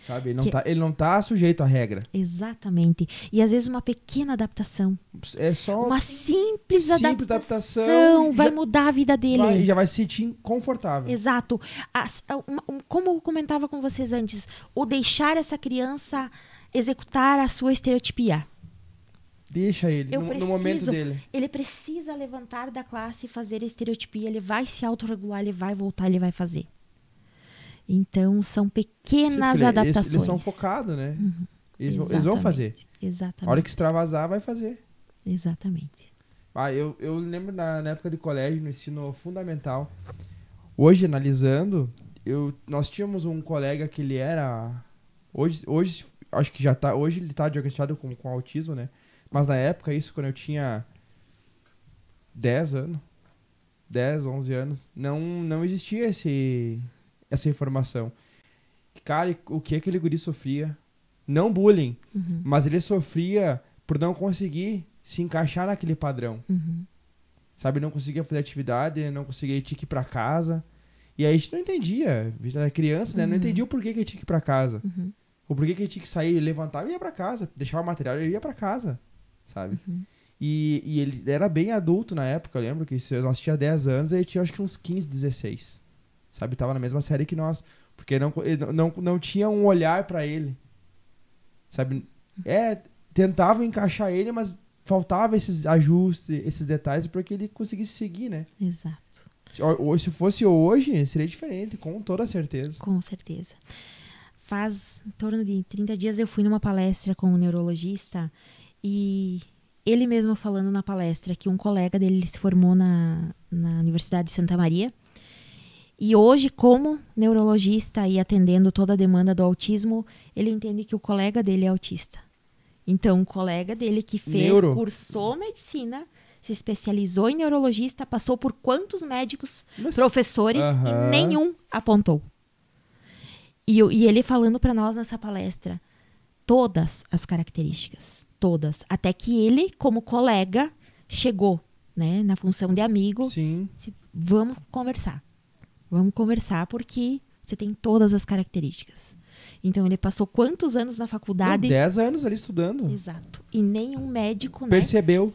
Sabe? Ele não tá sujeito à regra. Exatamente. E às vezes uma pequena adaptação. É só uma simples adaptação vai mudar a vida dele. E já vai se sentir confortável. Exato. Como eu comentava com vocês antes, o deixar essa criança executar a sua estereotipia. Deixa ele no momento dele. Ele precisa levantar da classe e fazer a estereotipia. Ele vai se autorregular, ele vai voltar, ele vai fazer. Então, são pequenas adaptações. Eles são focados, né? Uhum. Eles vão fazer. Exatamente. A hora que extravasar, vai fazer. Exatamente. Eu lembro na época de colégio, no ensino fundamental. Hoje, analisando, nós tínhamos um colega que ele era... Hoje acho que já tá... Hoje ele tá diagnosticado com autismo, né? Mas na época, isso, quando eu tinha 10 anos, 10, 11 anos, não existia essa informação. Cara, o que aquele guri sofria? Não bullying, mas ele sofria por não conseguir se encaixar naquele padrão. Sabe, não conseguia fazer atividade, não conseguia ir pra casa. E aí a gente não entendia. A gente era criança, né? Não entendia o porquê que ele tinha que ir pra casa. O porquê que ele tinha que sair, levantava e ia pra casa. Deixava o material e ia pra casa. Sabe? E ele era bem adulto na época, eu lembro que nós tinha 10 anos e ele tinha acho que uns 15, 16. Sabe? Tava na mesma série que nós. Porque não tinha um olhar pra ele. Sabe? Tentava encaixar ele, mas faltava esses ajustes, esses detalhes para que ele conseguisse seguir, né? Exato. Se fosse hoje, seria diferente, com toda certeza. Com certeza. Faz em torno de 30 dias eu fui numa palestra com um neurologista e ele mesmo falando na palestra que um colega dele se formou na Universidade de Santa Maria. E hoje, como neurologista e atendendo toda a demanda do autismo, ele entende que o colega dele é autista. Então, um colega dele que cursou medicina, se especializou em neurologista, passou por quantos médicos, professores, e nenhum apontou. E ele falando para nós nessa palestra, todas as características, todas. Até que ele, como colega, chegou, né, na função de amigo. Sim. Vamos conversar. Vamos conversar porque você tem todas as características. Então, ele passou quantos anos na faculdade? 10 anos ali estudando. Exato. E nenhum médico, percebeu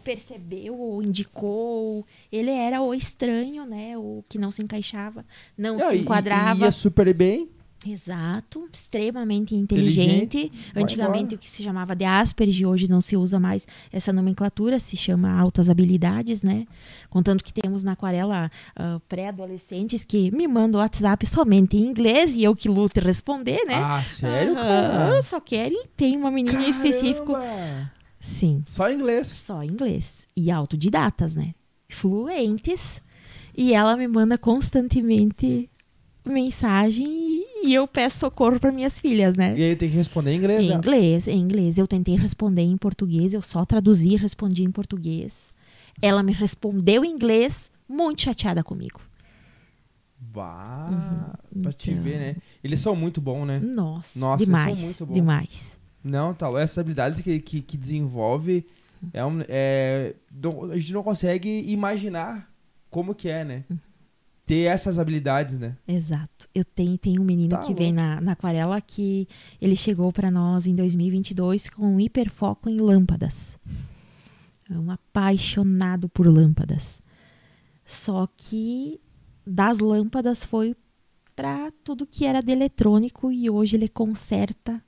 ou indicou. Ele era o estranho, né? O que não se encaixava, não se enquadrava. E ia super bem. Exato, extremamente inteligente. Antigamente o que se chamava de Asperger, hoje não se usa mais essa nomenclatura, se chama altas habilidades, né? Contanto que temos na aquarela pré-adolescentes que me mandam WhatsApp somente em inglês e eu que luto responder, né? Ah, sério, cara? Só querem, tem uma menina em específico. Sim. Só inglês? Só inglês. E autodidatas, né? Fluentes. E ela me manda constantemente mensagem e eu peço socorro para minhas filhas, né? E aí tem que responder em inglês? Em inglês. Eu tentei responder em português, eu só traduzi e respondi em português. Ela me respondeu em inglês, muito chateada comigo. Pra te ver, né? Eles são muito bons, né? Nossa, demais, eles são muito bons. Demais. Não, tá. Essas habilidades que desenvolve, a gente não consegue imaginar como que é, né? Ter essas habilidades, né? Exato. Eu tenho um menino que vem na aquarela que ele chegou para nós em 2022 com um hiperfoco em lâmpadas. É um apaixonado por lâmpadas. Só que das lâmpadas foi para tudo que era de eletrônico e hoje ele conserta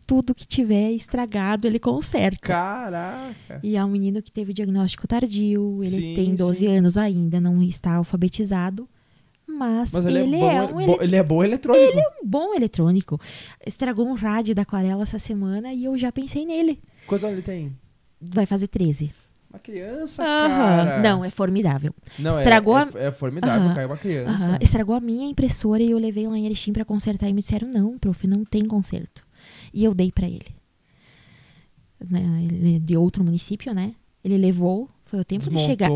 tudo que tiver estragado, ele conserta. Caraca! E é um menino que teve diagnóstico tardio, ele Sim, tem 12 sim. anos ainda, não está alfabetizado, mas ele ele é bom eletrônico. um bom eletrônico. Estragou um rádio da Aquarela essa semana e eu já pensei nele. Quantos anos ele tem? Vai fazer 13. Uma criança, Aham. cara. Não, é formidável. Não, Estragou é formidável, Aham. caiu uma criança. Aham. Estragou a minha impressora e eu levei lá em Erechim para consertar e me disseram, não, prof, não tem conserto. E eu dei para ele. Né, ele é de outro município, né? Ele levou, foi o tempo de chegar.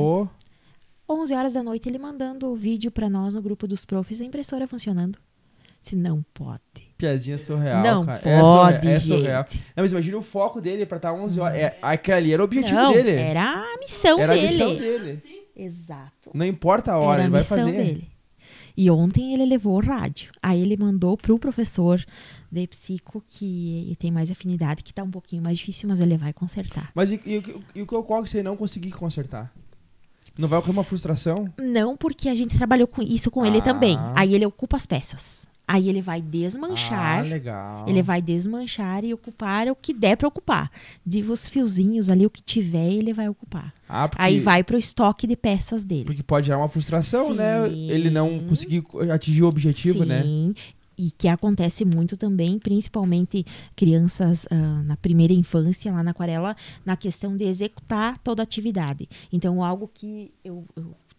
11 horas da noite, ele mandando o vídeo para nós no grupo dos profs, a impressora funcionando. Se não pode. Piadinha surreal, Não cara. pode, É surreal. gente. Não, mas imagina o foco dele pra estar 11 horas. Aquele ali era o objetivo Não, dele. era a missão Era dele. a missão dele. Exato. Não importa a hora, Era ele vai a missão fazer. dele. E ontem ele levou o rádio. Aí ele mandou pro professor de psico, que tem mais afinidade, que tá um pouquinho mais difícil, mas ele vai consertar. Mas e o que ocorre se ele não conseguir consertar? Não vai ocorrer uma frustração? Não, porque a gente trabalhou com isso com ele também. Aí ele ocupa as peças. Aí ele vai desmanchar. Legal. Ele vai desmanchar e ocupar o que der para ocupar. De os fiozinhos ali, o que tiver, ele vai ocupar. Porque, Aí vai pro estoque de peças dele. Porque pode gerar uma frustração, Sim. né? Ele não conseguir atingir o objetivo, né? Sim. E que acontece muito também, principalmente crianças na primeira infância, lá na Aquarela, na questão de executar toda a atividade. Então, algo que eu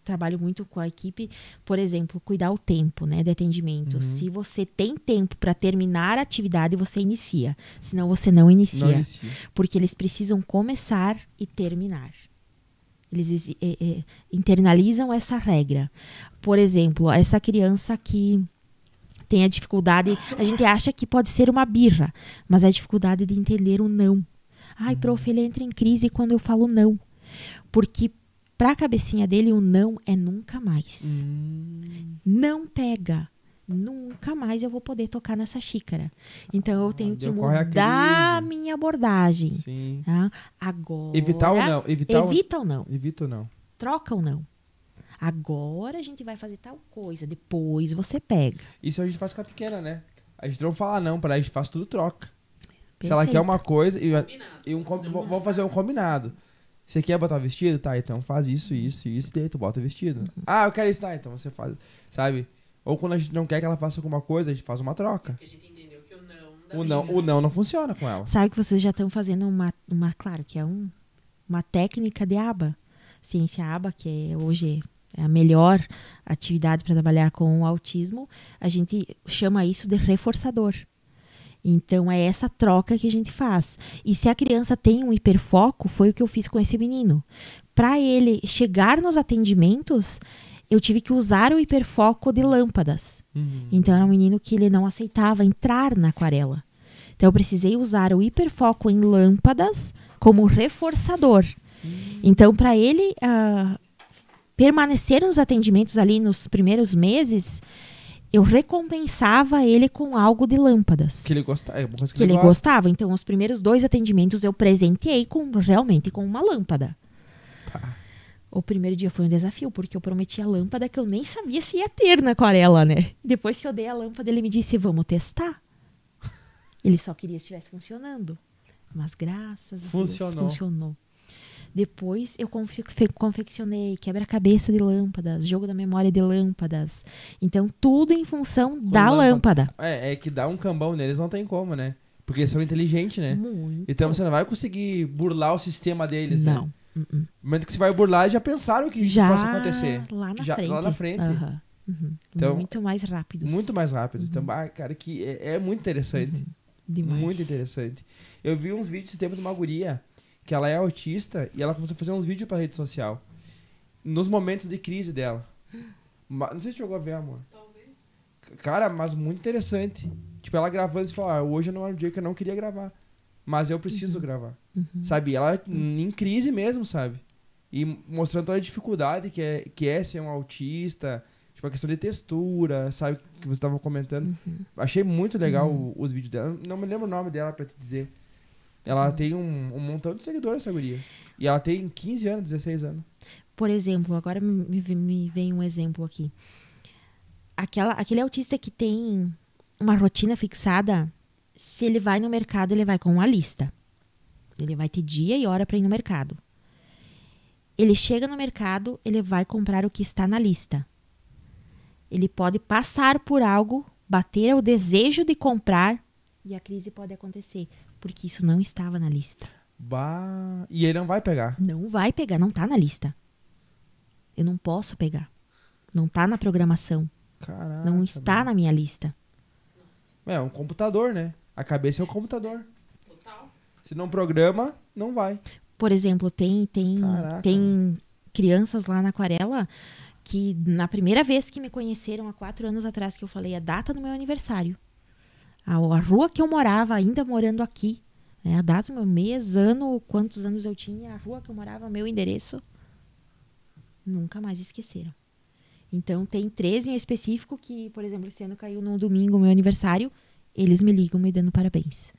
trabalho muito com a equipe, por exemplo, cuidar o tempo, né, de atendimento. Se você tem tempo para terminar a atividade, você inicia. Senão, você não inicia. Não inicia. Porque eles precisam começar e terminar. Eles internalizam essa regra. Por exemplo, essa criança que tem a dificuldade, a gente acha que pode ser uma birra, mas é a dificuldade de entender o não. Ai, prof, ele entra em crise quando eu falo não. Porque para a cabecinha dele, o não é nunca mais. Não pega. Nunca mais eu vou poder tocar nessa xícara. Então, eu tenho que mudar a minha abordagem. Sim. Tá? Agora... Evitar ou não? Evita ou não. Evita ou não? Troca ou não. Agora a gente vai fazer tal coisa. Depois você pega. Isso a gente faz com a pequena, né? A gente não fala não pra ela, a gente faz tudo troca. Perfeito. Se ela quer uma coisa... Vamos fazer um combinado. Você quer botar vestido? Tá, então faz isso, e daí tu bota vestido. Eu quero isso, tá, então você faz, sabe? Ou quando a gente não quer que ela faça alguma coisa, a gente faz uma troca. Porque a gente entendeu que o não funciona com ela. Sabe que vocês já estão fazendo claro, que é uma técnica de aba. Ciência aba, que hoje é a melhor atividade para trabalhar com o autismo. A gente chama isso de reforçador. Então, é essa troca que a gente faz. E se a criança tem um hiperfoco, foi o que eu fiz com esse menino. Para ele chegar nos atendimentos, eu tive que usar o hiperfoco de lâmpadas. Então, era um menino que ele não aceitava entrar na aquarela. Então, eu precisei usar o hiperfoco em lâmpadas como reforçador. Então, para ele permanecer nos atendimentos ali nos primeiros meses, eu recompensava ele com algo de lâmpadas. Que ele gostava. É uma coisa que ele gostava. Então, os primeiros 2 atendimentos eu presenteei realmente com uma lâmpada. O primeiro dia foi um desafio, porque eu prometi a lâmpada que eu nem sabia se ia ter na aquarela, né? Depois que eu dei a lâmpada, ele me disse, vamos testar. Ele só queria que estivesse funcionando. Mas graças a Deus funcionou. Depois eu confeccionei quebra-cabeça de lâmpadas, jogo da memória de lâmpadas. Então, tudo em função da lâmpada. É que dá um cambão neles, não tem como, né? Porque eles são inteligentes, né? Muito. Então, você não vai conseguir burlar o sistema deles, né? Não. No momento que você vai burlar, já pensaram que isso possa acontecer. Lá na frente. Então, muito mais rápido. Muito mais rápido. Então, cara, que é muito interessante. Demais. Muito interessante. Eu vi uns vídeos esse tempo de uma guria que ela é autista e ela começou a fazer uns vídeos pra rede social. Nos momentos de crise dela. Não sei se chegou a ver, amor. Talvez. Cara, mas muito interessante. Tipo, ela gravando e falou, hoje não é um dia que eu não queria gravar. Mas eu preciso gravar. Sabe? Ela em crise mesmo, sabe? E mostrando toda a dificuldade que é ser um autista. Tipo, a questão de textura, sabe? Que você estava comentando. Achei muito legal os vídeos dela. Não me lembro o nome dela pra te dizer. Ela tem um montão de seguidores, essa guria. E ela tem 15 anos, 16 anos. Por exemplo, agora me vem um exemplo aqui. Aquele autista que tem uma rotina fixada, se ele vai no mercado, ele vai com uma lista. Ele vai ter dia e hora para ir no mercado. Ele chega no mercado, ele vai comprar o que está na lista. Ele pode passar por algo, bater o desejo de comprar e a crise pode acontecer, porque isso não estava na lista. E ele não vai pegar. Não vai pegar, não está na lista. Eu não posso pegar. Não está na programação. Caraca, não está na minha lista. É um computador, né? A cabeça é um computador. Total. Se não programa, não vai. Por exemplo, tem crianças lá na Aquarela que na primeira vez que me conheceram, há 4 anos atrás, que eu falei a data do meu aniversário. A rua que eu morava, ainda morando aqui. Né, a data do meu mês, ano, quantos anos eu tinha, a rua que eu morava, meu endereço. Nunca mais esqueceram. Então, tem 3 em específico que, por exemplo, esse ano caiu no domingo, meu aniversário, eles me ligam me dando parabéns.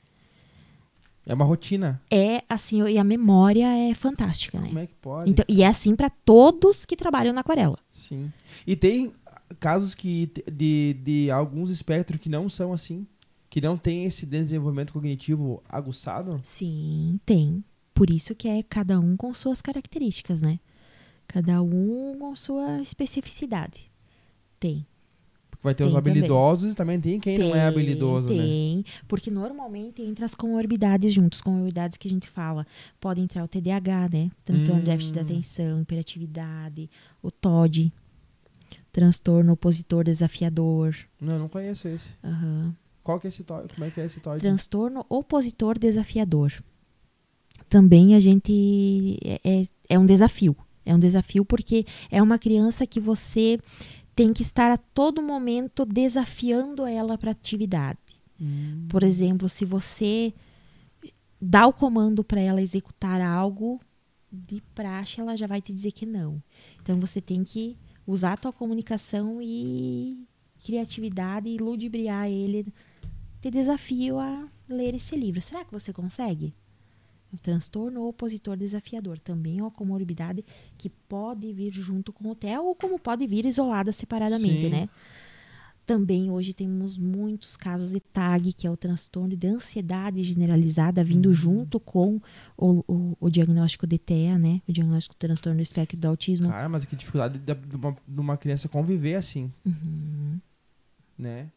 É uma rotina. É assim, e a memória é fantástica, né? Como é que pode? Então, e é assim para todos que trabalham na Aquarela. Sim. E tem casos de alguns espectros que não são assim, que não tem esse desenvolvimento cognitivo aguçado? Sim, tem. Por isso que é cada um com suas características, né? Cada um com sua especificidade. Tem. Vai ter os habilidosos e também tem quem não é habilidoso, né? Tem, porque normalmente entra as comorbidades juntos, comorbidades que a gente fala. Pode entrar o TDAH, né? Transtorno de déficit de atenção, hiperatividade, o TOD, transtorno opositor desafiador. Não conheço esse. Uhum. Qual que é esse TOD? Como é que é esse TOD? Transtorno opositor desafiador. Também a gente... É um desafio. É um desafio porque é uma criança que você tem que estar a todo momento desafiando ela para atividade. Por exemplo, se você dá o comando para ela executar algo, de praxe ela já vai te dizer que não. Então você tem que usar a tua comunicação e criatividade e ludibriar ele. Te desafio a ler esse livro. Será que você consegue? O transtorno opositor desafiador também é uma comorbidade que pode vir junto com o TEA ou como pode vir isolada separadamente, né? Também hoje temos muitos casos de TAG, que é o transtorno de ansiedade generalizada, vindo junto com o diagnóstico de TEA, né? O diagnóstico do transtorno do espectro do autismo. Cara, mas que dificuldade de uma criança conviver assim, né?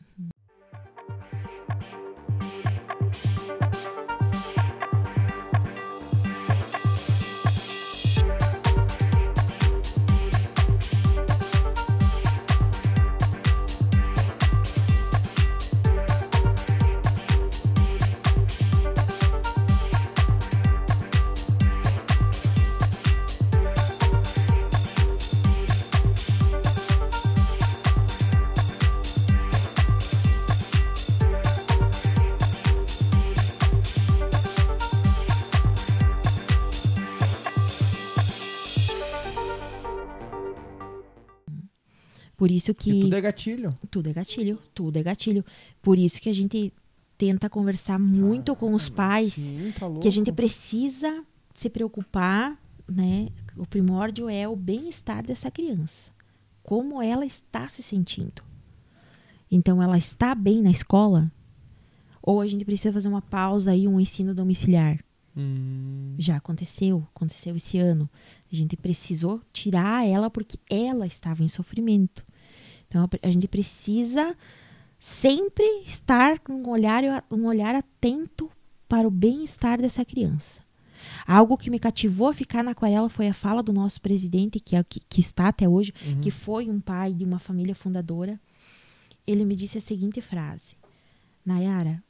Por isso que... E tudo é gatilho. Tudo é gatilho, tudo é gatilho. Por isso que a gente tenta conversar muito com os pais, Sim, tá louco. que a gente precisa se preocupar, né? O primórdio é o bem-estar dessa criança. Como ela está se sentindo. Então, ela está bem na escola? Ou a gente precisa fazer uma pausa aí, um ensino domiciliar? Já aconteceu esse ano. A gente precisou tirar ela porque ela estava em sofrimento. Então, a gente precisa sempre estar com um olhar atento para o bem-estar dessa criança. Algo que me cativou a ficar na Aquarela foi a fala do nosso presidente, que está até hoje, que foi um pai de uma família fundadora. Ele me disse a seguinte frase: Nayara,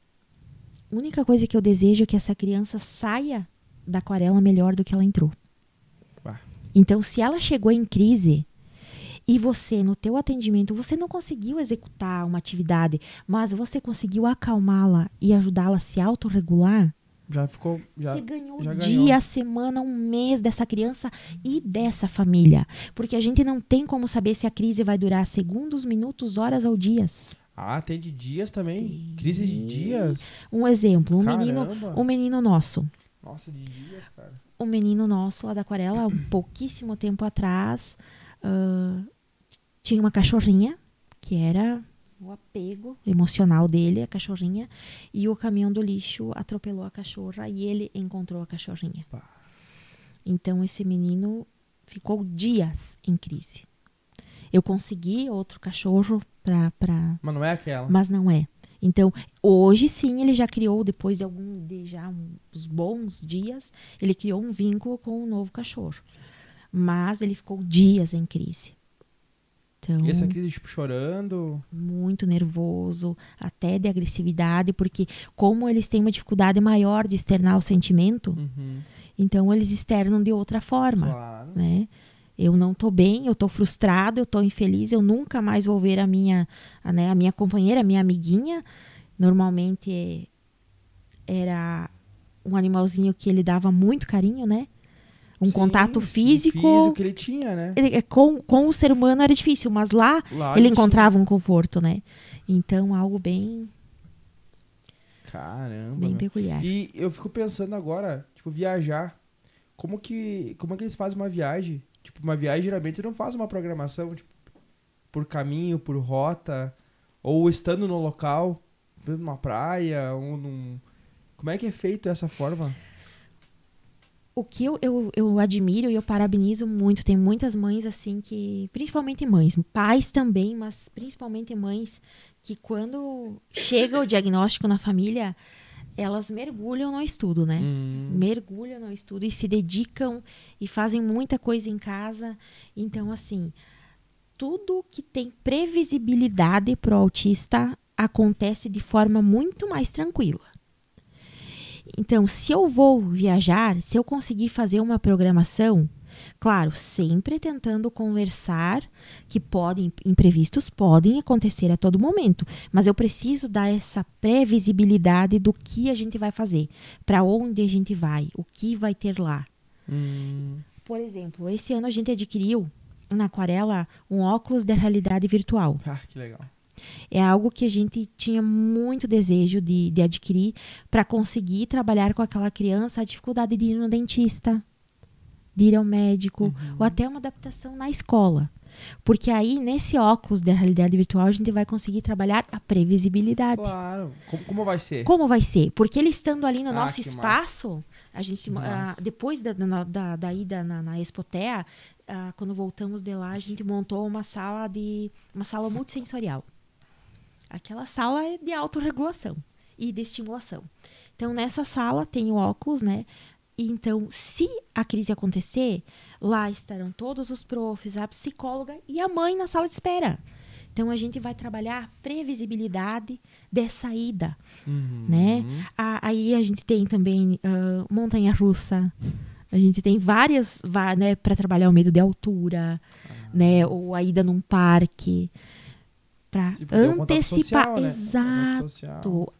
a única coisa que eu desejo é que essa criança saia da Aquarela melhor do que ela entrou. Então, se ela chegou em crise e você, no teu atendimento, você não conseguiu executar uma atividade, mas você conseguiu acalmá-la e ajudá-la a se autorregular, você ganhou o dia, a semana, um mês dessa criança e dessa família. Porque a gente não tem como saber se a crise vai durar segundos, minutos, horas ou dias. Ah, tem de dias também? Crise de dias? Um exemplo, Caramba. um menino nosso. Nossa, de dias, cara. Um menino nosso lá da Aquarela, há pouquíssimo tempo atrás, tinha uma cachorrinha, que era o apego emocional dele, a cachorrinha, e o caminhão do lixo atropelou a cachorra e ele encontrou a cachorrinha. Pá. Então, esse menino ficou dias em crise. Eu consegui outro cachorro para... Mas não é aquela? Mas não é. Então, hoje sim, ele já criou, depois de uns bons dias, ele criou um vínculo com um novo cachorro. Mas ele ficou dias em crise. Então, E essa crise, tipo, chorando? muito nervoso, até de agressividade, porque como eles têm uma dificuldade maior de externar o sentimento, então eles externam de outra forma. Claro. Né? Eu não tô bem, eu tô frustrado, eu tô infeliz, eu nunca mais vou ver a minha companheira, a minha amiguinha. Normalmente era um animalzinho que ele dava muito carinho, né? Um contato físico. Físico que ele tinha, né? Com o ser humano era difícil, mas lá ele encontrava um conforto, né? Então, algo bem... Caramba. Bem peculiar. E eu fico pensando agora, tipo, viajar. Como que eles fazem uma viagem? Tipo, uma viagem geralmente não faz uma programação, tipo, por caminho, por rota, ou estando no local, numa praia, ou num... Como é que é feito dessa forma? O que eu admiro e eu parabenizo muito, tem muitas mães assim que, principalmente mães, pais também, mas principalmente mães, que quando chega o diagnóstico na família, elas mergulham no estudo, né? Mergulham no estudo e se dedicam e fazem muita coisa em casa. Então, assim, tudo que tem previsibilidade para o autista acontece de forma muito mais tranquila. Então, se eu vou viajar, se eu conseguir fazer uma programação, claro, sempre tentando conversar, que imprevistos podem acontecer a todo momento, mas eu preciso dar essa previsibilidade do que a gente vai fazer, para onde a gente vai, o que vai ter lá. Por exemplo, esse ano a gente adquiriu na Aquarela um óculos de realidade virtual. Ah, que legal. É algo que a gente tinha muito desejo de adquirir para conseguir trabalhar com aquela criança a dificuldade de ir no dentista, de ir ao médico, ou até uma adaptação na escola. Porque aí, nesse óculos de realidade virtual, a gente vai conseguir trabalhar a previsibilidade. Claro. Como vai ser? Como vai ser? Porque ele estando ali no nosso que espaço, a gente, depois da ida na Expotea, quando voltamos de lá, a gente montou uma sala multissensorial. Aquela sala é de autorregulação e de estimulação. Então, nessa sala tem o óculos, né? E então, se a crise acontecer, lá estarão todos os profs, a psicóloga e a mãe na sala de espera. Então, a gente vai trabalhar a previsibilidade dessa ida, né? Aí a gente tem também montanha-russa. A gente tem várias, né, para trabalhar o medo de altura, né? Ou a ida num parque. Para antecipar, social, né? Exato.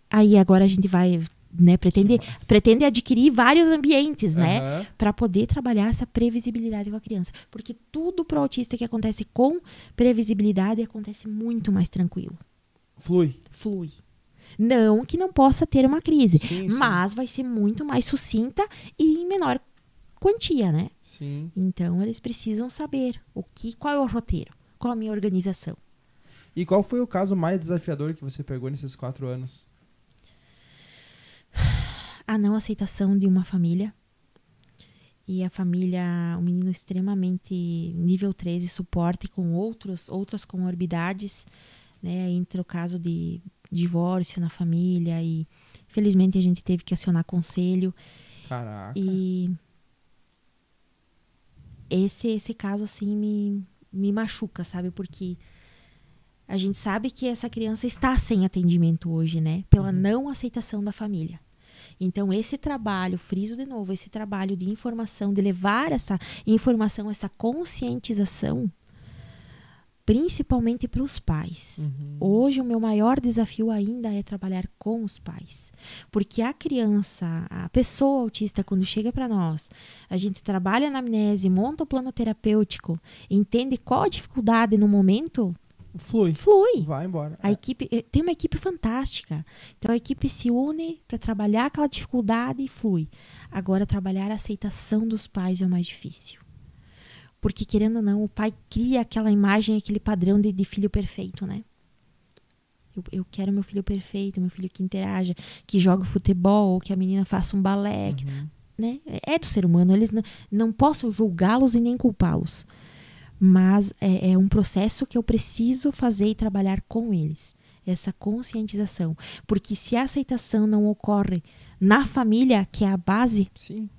Aí agora a gente vai, né, pretende adquirir vários ambientes, né, para poder trabalhar essa previsibilidade com a criança, porque tudo pro autista que acontece com previsibilidade acontece muito mais tranquilo. Flui. Não que não possa ter uma crise, mas vai ser muito mais sucinta e em menor quantia, né? Sim. Então eles precisam saber qual é o roteiro, qual a minha organização. E qual foi o caso mais desafiador que você pegou nesses 4 anos? A não aceitação de uma família. E a família, um menino extremamente nível 13, suporte com outras comorbidades, né? Entre o caso de divórcio na família e, felizmente, a gente teve que acionar conselho. Caraca. E esse caso, assim, me machuca, sabe? Porque a gente sabe que essa criança está sem atendimento hoje, né? Pela não aceitação da família. Então, esse trabalho, friso de novo, esse trabalho de informação, de levar essa informação, essa conscientização, principalmente para os pais. Hoje, o meu maior desafio ainda é trabalhar com os pais. Porque a criança, a pessoa autista, quando chega para nós, a gente trabalha na anamnese, monta o plano terapêutico, entende qual a dificuldade no momento, Flui. Flui. Vai embora. A equipe tem uma equipe fantástica. Então a equipe se une para trabalhar aquela dificuldade e flui. Agora trabalhar a aceitação dos pais é o mais difícil. Porque querendo ou não, o pai cria aquela imagem, aquele padrão de filho perfeito, né? Eu quero meu filho perfeito, meu filho que interaja, que joga futebol, que a menina faça um balé, né? É do ser humano, eles não posso julgá-los e nem culpá-los. Mas é um processo que eu preciso fazer e trabalhar com eles. Essa conscientização. Porque se a aceitação não ocorre na família, que é a base... Sim.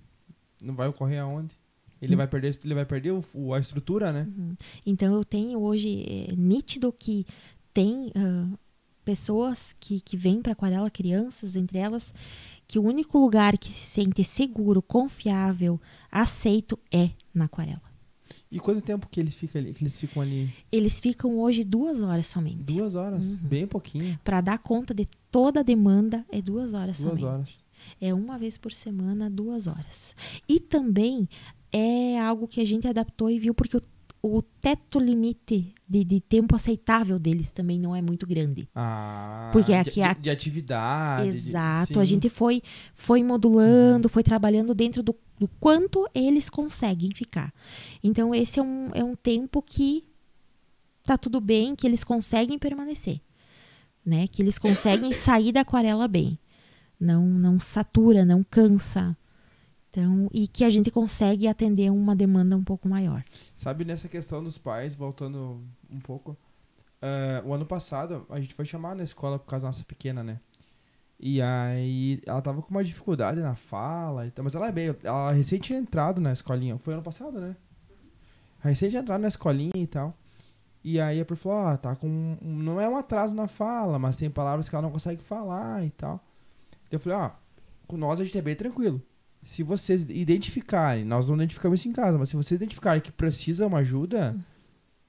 Não vai ocorrer aonde? Ele vai perder a estrutura, né? Então eu tenho hoje nítido que tem pessoas que vêm para aquarela, crianças, entre elas, que o único lugar que se sente seguro, confiável, aceito é na aquarela. E quanto tempo que eles ficam ali? Eles ficam hoje 2 horas somente. 2 horas? Bem pouquinho. Para dar conta de toda a demanda, é 2 horas somente. 2 horas. É uma vez por semana, 2 horas. E também é algo que a gente adaptou e viu, porque o teto limite de tempo aceitável deles também não é muito grande. Porque aqui de atividade. Exato. A gente foi modulando, foi trabalhando dentro do quanto eles conseguem ficar. Então, esse é um tempo que tá tudo bem, que eles conseguem permanecer. Né? Que eles conseguem sair da aquarela bem. Não satura, não cansa. Então, e que a gente consegue atender uma demanda um pouco maior. Sabe, nessa questão dos pais, voltando um pouco, o ano passado a gente foi chamar na escola por causa da nossa pequena, né? E aí ela tava com uma dificuldade na fala, mas ela recém tinha entrado na escolinha. Foi ano passado, né? Recém tinha entrado na escolinha e tal. E aí a prof falou, tá com... Não é um atraso na fala, mas tem palavras que ela não consegue falar e tal. Eu falei, com nós a gente é bem tranquilo. Se vocês identificarem, nós não identificamos isso em casa, mas se vocês identificarem que precisa de uma ajuda,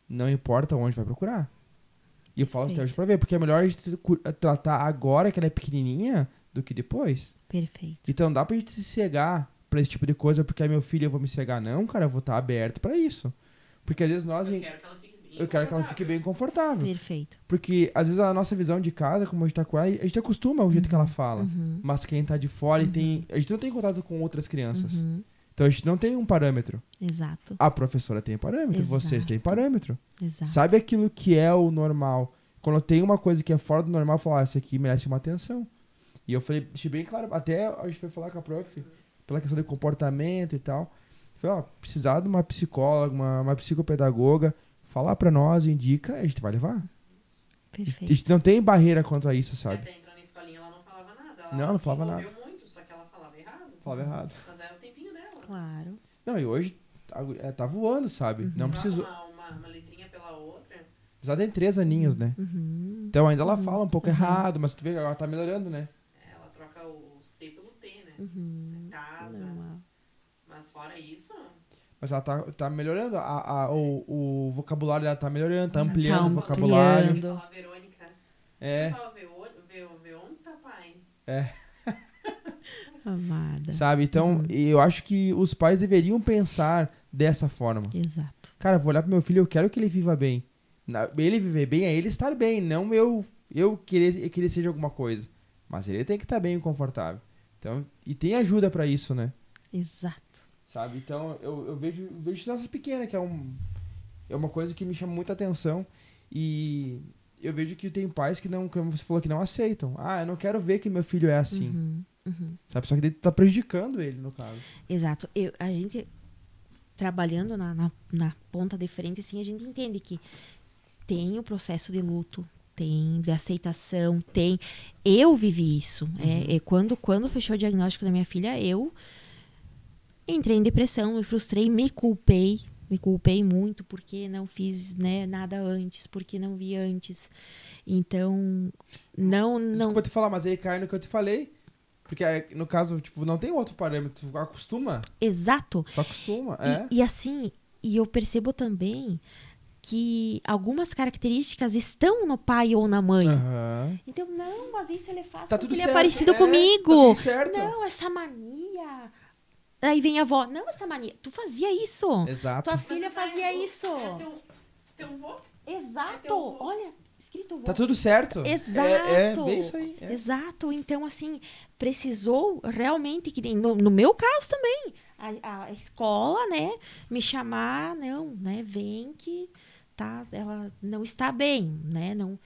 não importa onde vai procurar. E eu falo até hoje pra ver, porque é melhor a gente tratar agora que ela é pequenininha do que depois. Perfeito. Então não dá pra gente se cegar pra esse tipo de coisa, porque é meu filho, eu vou me cegar. Não, cara, eu vou estar aberto pra isso. Porque às vezes eu quero que ela fique bem confortável. Perfeito. Porque às vezes a nossa visão de casa, como a gente tá com ela, a gente acostuma ao jeito que ela fala. Mas quem tá de fora a gente não tem contato com outras crianças. Então a gente não tem um parâmetro. Exato. A professora tem parâmetro, Exato. vocês têm parâmetro. Exato. Sabe aquilo que é o normal. Quando tem uma coisa que é fora do normal, eu falo, isso aqui merece uma atenção. E eu falei, deixei bem claro, até a gente foi falar com a prof, pela questão de comportamento e tal. Eu falei, precisar de uma psicóloga, uma psicopedagoga, falar pra nós, indica, a gente vai levar. Perfeito. A gente não tem barreira quanto a isso, sabe? Até entrar na escolinha ela não falava nada. Ela não falava nada. Muito, só que ela falava errado. Falava errado. Mas era o tempinho dela. Claro. Não, e hoje tá voando, sabe? Não precisou. Uma letrinha pela outra. Já tem 3 aninhos, né? Então ainda ela fala um pouco errado, mas tu vê que ela tá melhorando, né? Ela troca o C pelo T, né? Casa. Mas fora isso... Mas ela tá melhorando, o vocabulário dela tá melhorando, tá ampliando o vocabulário. Ela fala Verônica. É. Ela fala Veonta, pai. É. Amada. Sabe? Então, eu acho que os pais deveriam pensar dessa forma. Exato. Cara, eu vou olhar pro meu filho, eu quero que ele viva bem. Ele viver bem é ele estar bem, não eu querer que ele seja alguma coisa. Mas ele tem que estar bem e confortável. Então, e tem ajuda pra isso, né? Exato. Sabe? Então, eu vejo nossas pequenas, que é uma coisa que me chama muita atenção. E eu vejo que tem pais que não, como você falou, que não aceitam. Eu não quero ver que meu filho é assim. Sabe? Só que tá prejudicando ele, no caso. Exato. A gente, trabalhando na ponta de frente, assim, a gente entende que tem o processo de luto, tem de aceitação, tem... Eu vivi isso. Quando fechou o diagnóstico da minha filha, eu entrei em depressão, me frustrei, me culpei muito porque não fiz, né, nada antes, porque não vi antes. Então, não... Desculpa te falar, mas aí cai no que eu te falei. Porque, no caso, tipo, não tem outro parâmetro. Tu acostuma. Exato. Tu acostuma, E assim, eu percebo também que algumas características estão no pai ou na mãe. Então, não, mas isso ele faz porque ele é parecido comigo. Tá tudo certo. Não, essa mania... Aí vem a avó, não, essa mania, tu fazia isso. Exato. Tua filha fazia isso. Teu vô? Exato! Olha, escrito Tá tudo certo. Exato! É bem isso aí. Exato. Então, assim, precisou realmente, que no meu caso também, a escola, né, me chamar, não, né, vem que ela não está bem, né, não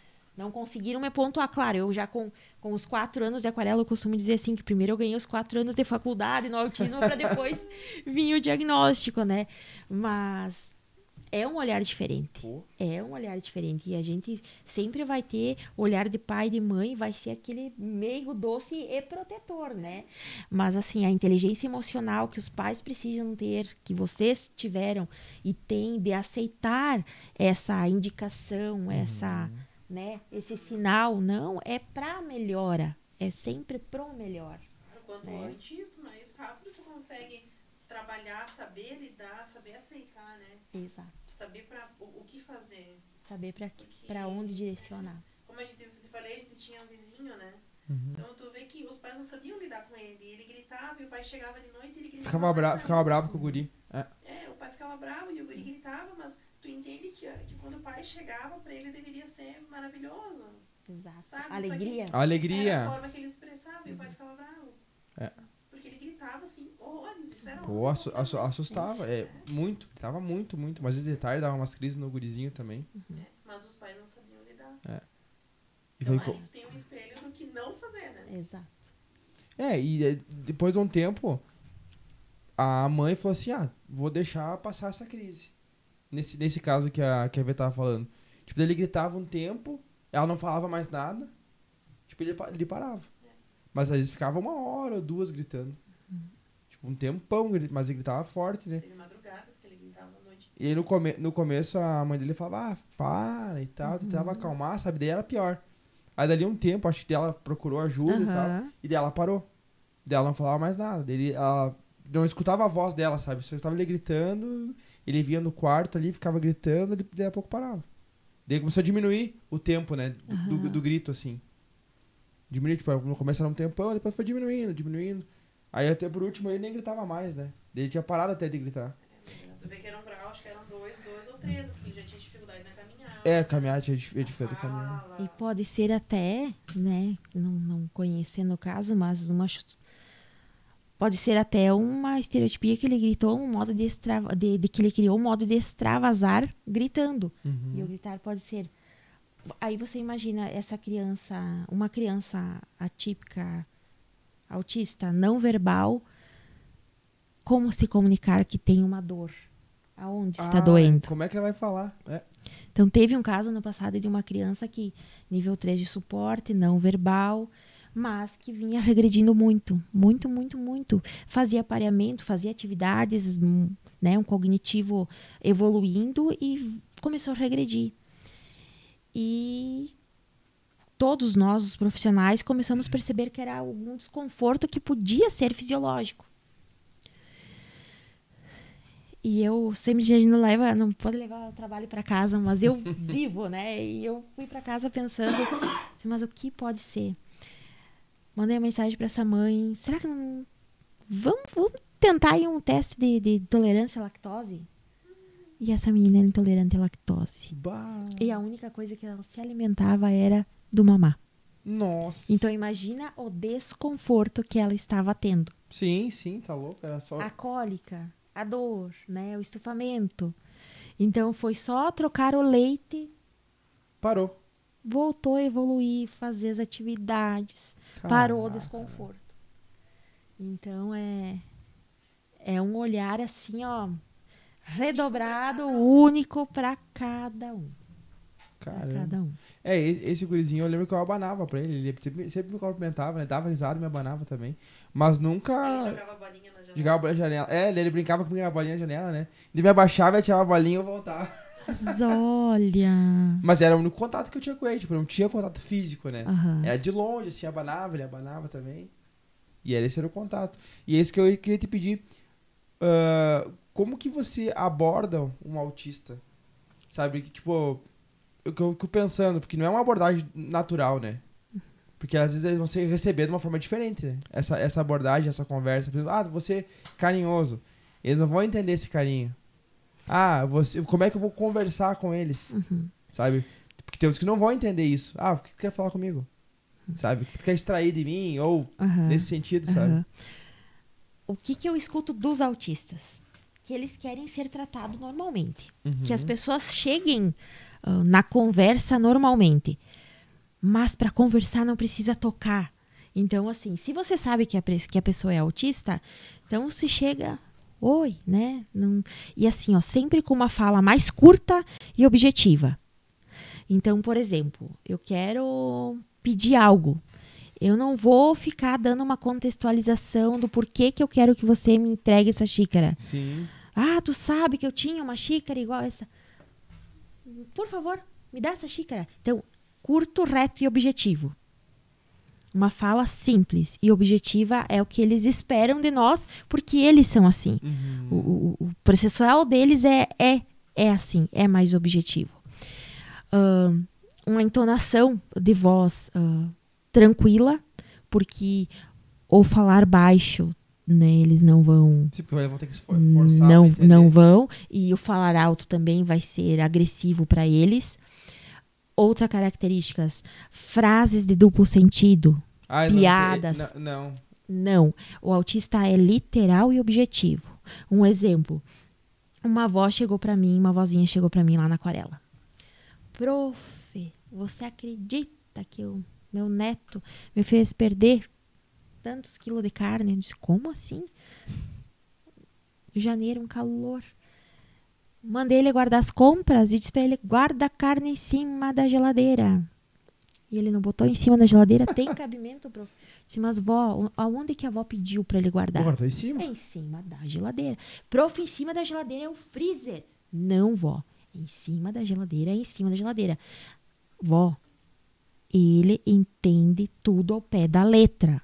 conseguiram me pontuar. Claro, eu já com os 4 anos de aquarela, eu costumo dizer assim, que primeiro eu ganhei os 4 anos de faculdade no autismo para depois vir o diagnóstico, né? Mas é um olhar diferente. É um olhar diferente. E a gente sempre vai ter o olhar de pai e de mãe, vai ser aquele meigo doce e protetor, né? Mas, assim, a inteligência emocional que os pais precisam ter, que vocês tiveram e têm de aceitar essa indicação, né, esse sinal, não é para melhora, é sempre pro melhor. Quanto antes, mais rápido tu consegue trabalhar, saber lidar, saber aceitar, né? Exato. Saber o que fazer. Saber para onde direcionar. Como a gente falei, a gente tinha um vizinho, né? Então tu vê que os pais não sabiam lidar com ele. Ele gritava e o pai chegava de noite e ele gritava. Ficava bravo com o guri. O pai ficava bravo e o guri gritava, mas tu entende que quando o pai chegava, pra ele deveria ser maravilhoso. Exato. Sabe? Alegria. Era a forma que ele expressava e o pai ficava bravo. Porque ele gritava assim, horrores, isso era assustava. Muito. Gritava muito. Mas de detalhe dava umas crises no gurizinho também. Mas os pais não sabiam lidar. Então aí tu tem um espelho do que não fazer, né? Exato. E depois de um tempo, a mãe falou assim, vou deixar passar essa crise. Nesse caso que a Vê tava falando. Tipo, ele gritava um tempo, ela não falava mais nada, tipo, ele parava. Mas às vezes ficava 1 hora ou 2 gritando. Tipo, um tempão, mas ele gritava forte, né? Teve madrugadas que ele gritava à noite. E aí no começo a mãe dele falava, para e tal, tentava acalmar, sabe? Daí era pior. Aí dali um tempo, acho que ela procurou ajuda e tal, e daí ela parou. Daí ela não falava mais nada. Ela não escutava a voz dela, sabe? Só estava ele gritando, ele vinha no quarto ali, ficava gritando, e daí a pouco parava. Daí começou a diminuir o tempo, né? Do grito, assim. Diminuiu, tipo, no começo era um tempão, depois foi diminuindo. Aí até por último ele nem gritava mais, né? Daí ele tinha parado até de gritar. Tu vê que era um grau, acho que eram 2 ou 3, porque ele já tinha dificuldade na caminhada. Caminhar, tinha dificuldade de caminhar. E pode ser até, né, não conhecendo o caso, mas pode ser até uma estereotipia que ele gritou um modo de que ele criou um modo de extravasar gritando. E o gritar pode ser. Aí você imagina uma criança atípica, autista, não verbal, como se comunicar que tem uma dor? Aonde está doendo? Como é que ela vai falar? Então, teve um caso no passado de uma criança que, nível 3 de suporte, não verbal, mas que vinha regredindo muito. Fazia pareamento, fazia atividades, né, um cognitivo evoluindo e começou a regredir. E todos nós, os profissionais, começamos a perceber que era algum desconforto que podia ser fisiológico. E eu sempre não pode levar o trabalho para casa, mas eu vivo, né? E eu fui para casa pensando, assim, mas o que pode ser? Mandei uma mensagem para essa mãe, será que não... Vamos tentar aí um teste de tolerância à lactose? E essa menina era intolerante à lactose. Bah. E a única coisa que ela se alimentava era do mamá. Nossa. Então imagina o desconforto que ela estava tendo. Sim, tá louco. Era só... A cólica, a dor, né, o estufamento. Então foi só trocar o leite. Parou. Voltou a evoluir, fazer as atividades. Caraca. Parou o desconforto. Então é um olhar assim, ó, redobrado, único para cada um. Caramba. Pra cada um. Esse gurizinho, eu lembro que eu abanava pra ele. Ele sempre me cumprimentava, né? Dava risada e me abanava também. Mas nunca... Ele jogava bolinha na janela. Jogava bolinha na janela. Ele brincava comigo na bolinha na janela, né? Ele me abaixava, eu tirava a bolinha e eu voltava. Mas olha... Mas era o único contato que eu tinha com ele. Tipo, não tinha contato físico, né? Uhum. Era de longe, assim, abanava, ele abanava também. E esse era o contato. E é isso que eu queria te pedir. Como que você aborda um autista? Sabe, que tipo... Eu fico pensando, porque não é uma abordagem natural, né? Porque às vezes eles vão ser receber de uma forma diferente, né? Essa abordagem, essa conversa. Você é carinhoso. Eles não vão entender esse carinho. Como é que eu vou conversar com eles? Uhum. sabe? Porque tem uns que não vão entender isso. Ah, o que tu quer falar comigo? Sabe? O que tu quer extrair de mim? Ou nesse sentido, sabe? O que eu escuto dos autistas? Que eles querem ser tratados normalmente. Que as pessoas cheguem na conversa normalmente. Mas para conversar não precisa tocar. Então, assim, se você sabe que a pessoa é autista, então se chega... Oi, né? E assim, ó, sempre com uma fala mais curta e objetiva. Então, por exemplo, eu quero pedir algo. Eu não vou ficar dando uma contextualização do porquê que eu quero que você me entregue essa xícara. Sim. Ah, tu sabe que eu tinha uma xícara igual essa. Por favor, me dá essa xícara. Então, curto, reto e objetivo. Uma fala simples e objetiva é o que eles esperam de nós, porque eles são assim. O processual deles é assim, é mais objetivo. Uma entonação de voz tranquila, ou falar baixo, né, eles não vão... Sim, porque vão ter que se forçar. Não vão. E o falar alto também vai ser agressivo para eles. Outra característica, frases de duplo sentido, piadas. Não. O autista é literal e objetivo. Um exemplo. Uma vozinha chegou para mim lá na Aquarela. Prof, você acredita que o meu neto me fez perder tantos quilos de carne? Eu disse, como assim? Janeiro, um calor. Mandei ele guardar as compras e disse pra ele, guarda a carne em cima da geladeira. E ele não botou em cima da geladeira, tem cabimento, prof. Disse, mas vó, aonde que a avó pediu pra ele guardar? Guardou em cima? É em cima da geladeira. Prof, em cima da geladeira é o freezer. Não, vó. Em cima da geladeira, é em cima da geladeira. Vó, ele entende tudo ao pé da letra.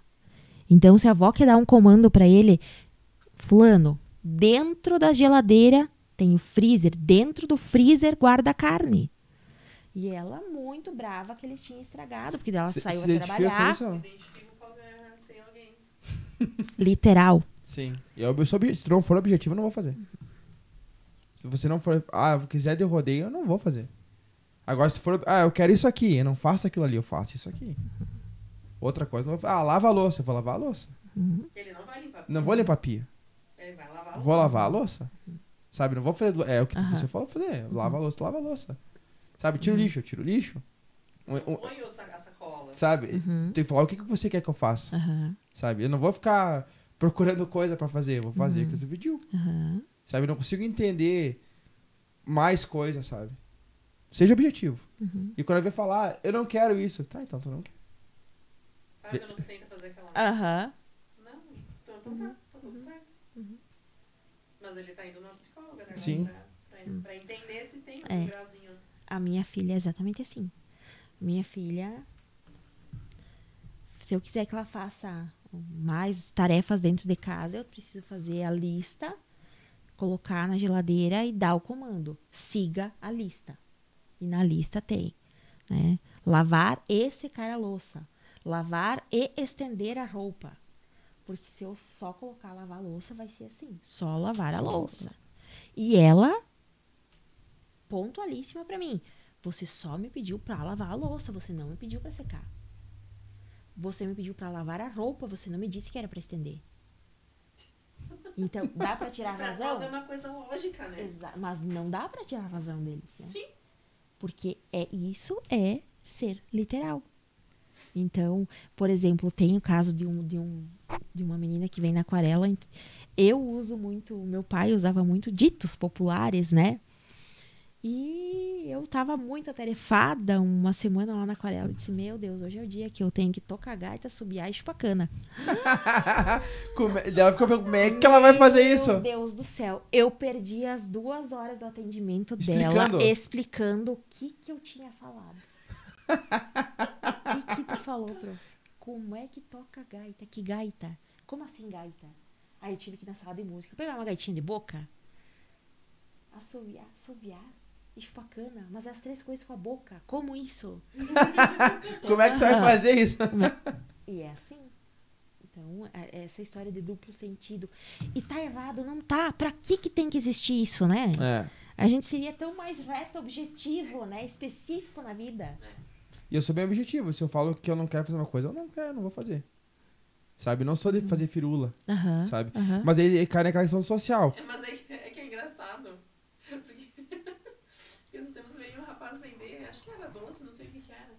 Então, se a avó quer dar um comando pra ele, fulano, dentro da geladeira tem o freezer, dentro do freezer guarda a carne. E ela muito brava que ele tinha estragado, porque ela saiu a trabalhar. Identifico quando tem alguém. Literal. Sim. Se não for objetivo, eu não vou fazer. Se você não for... quiser de rodeio, eu não vou fazer. Agora, se for... eu quero isso aqui. Eu não faço aquilo ali, eu faço isso aqui. Outra coisa, não vou... lava a louça. Eu vou lavar a louça. Ele não vai limpar a pia. Não vou limpar a pia. Ele vai lavar a louça. Vou lavar a louça. Sabe, não vou fazer... É o que você falou pra fazer. Lava a louça. Sabe, tira o lixo. Põe a sacola. Sabe, tem que falar o que você quer que eu faça. Sabe, eu não vou ficar procurando coisa pra fazer. Eu vou fazer o que você pediu. Sabe, eu não consigo entender mais coisas, sabe. Seja objetivo. E quando eu ver falar, eu não quero isso. Tá, então tu não quer. Sabe quando tu tenta fazer aquela... Não, então tá tudo certo. Mas ele tá indo numa psicóloga, né? Sim. Pra entender se tem um grauzinho. A minha filha é exatamente assim. Minha filha, se eu quiser que ela faça mais tarefas dentro de casa, eu preciso fazer a lista, colocar na geladeira e dar o comando. Siga a lista. E na lista tem, né? Lavar e secar a louça. Lavar e estender a roupa. Porque se eu só colocar lavar a louça, vai ser assim. Só lavar a louça. E ela, pontualíssima pra mim. Você só me pediu pra lavar a louça. Você não me pediu pra secar. Você me pediu pra lavar a roupa. Você não me disse que era pra estender. Então, dá pra tirar a razão? Pra nós é uma coisa lógica, né? Mas não dá pra tirar a razão deles, né? Sim. Porque isso é ser literal. Então, por exemplo, tem o caso de uma menina que vem na Aquarela. Eu uso muito, meu pai usava muito ditos populares, né? E eu tava muito atarefada uma semana lá na Aquarela. Eu disse, meu Deus, hoje é o dia que eu tenho que tocar gaita, subiar e chupar cana. Ela ficou pensando, como é que ela vai fazer isso? Meu Deus do céu. Eu perdi as 2 horas do atendimento dela explicando o que eu tinha falado. O que tu falou, prof? Como é que toca gaita? Que gaita? Como assim gaita? Aí eu tive que ir na sala de música pegar uma gaitinha de boca, assobiar e chupar cana, mas as 3 coisas com a boca. Como isso? Como é que você vai fazer isso? E é assim. Então, essa história de duplo sentido. E tá errado, não tá. Pra que tem que existir isso, né? A gente seria tão mais reto, objetivo, né? Específico na vida. E eu sou bem objetivo. Se eu falo que eu não quero fazer uma coisa, eu não quero, não vou fazer. Sabe? Não sou de fazer firula. Sabe? Mas aí cai naquela questão social. Mas aí é que é engraçado. Porque esses tempos veio um rapaz vender, acho que era doce, não sei o que era.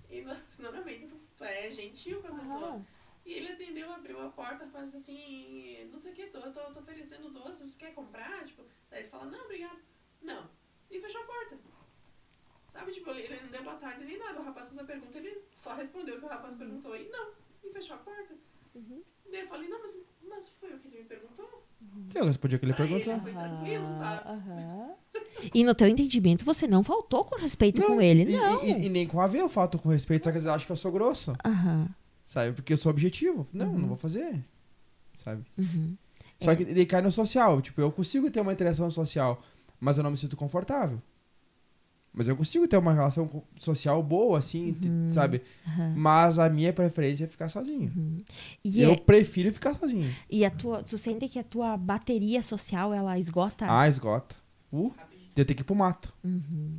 E normalmente tu é gentil com a pessoa. E ele atendeu, abriu a porta, faz assim, não sei o que, tô oferecendo doce, você quer comprar? Tipo, daí ele fala, não, obrigado. Não. E fechou a porta. Sabe, tipo, ele não deu boa tarde nem nada. O rapaz fez a pergunta, ele só respondeu o que o rapaz perguntou e não. E fechou a porta. Daí eu falei, não, mas foi o que ele me perguntou? Sim, respondi o que ele perguntou. Ele foi tranquilo, sabe? E no teu entendimento, você não faltou com respeito com ele, não. E nem com a V eu falto com respeito, só que eles acham que eu sou grosso. Sabe? Porque eu sou objetivo. Não, não vou fazer. Sabe? Só que ele cai no social. Tipo, eu consigo ter uma interação social, mas eu não me sinto confortável. Mas eu consigo ter uma relação social boa, assim, sabe? Mas a minha preferência é ficar sozinho. Eu prefiro ficar sozinho. E tu sente que a tua bateria social, ela esgota? Esgota. Eu tenho que ir pro mato.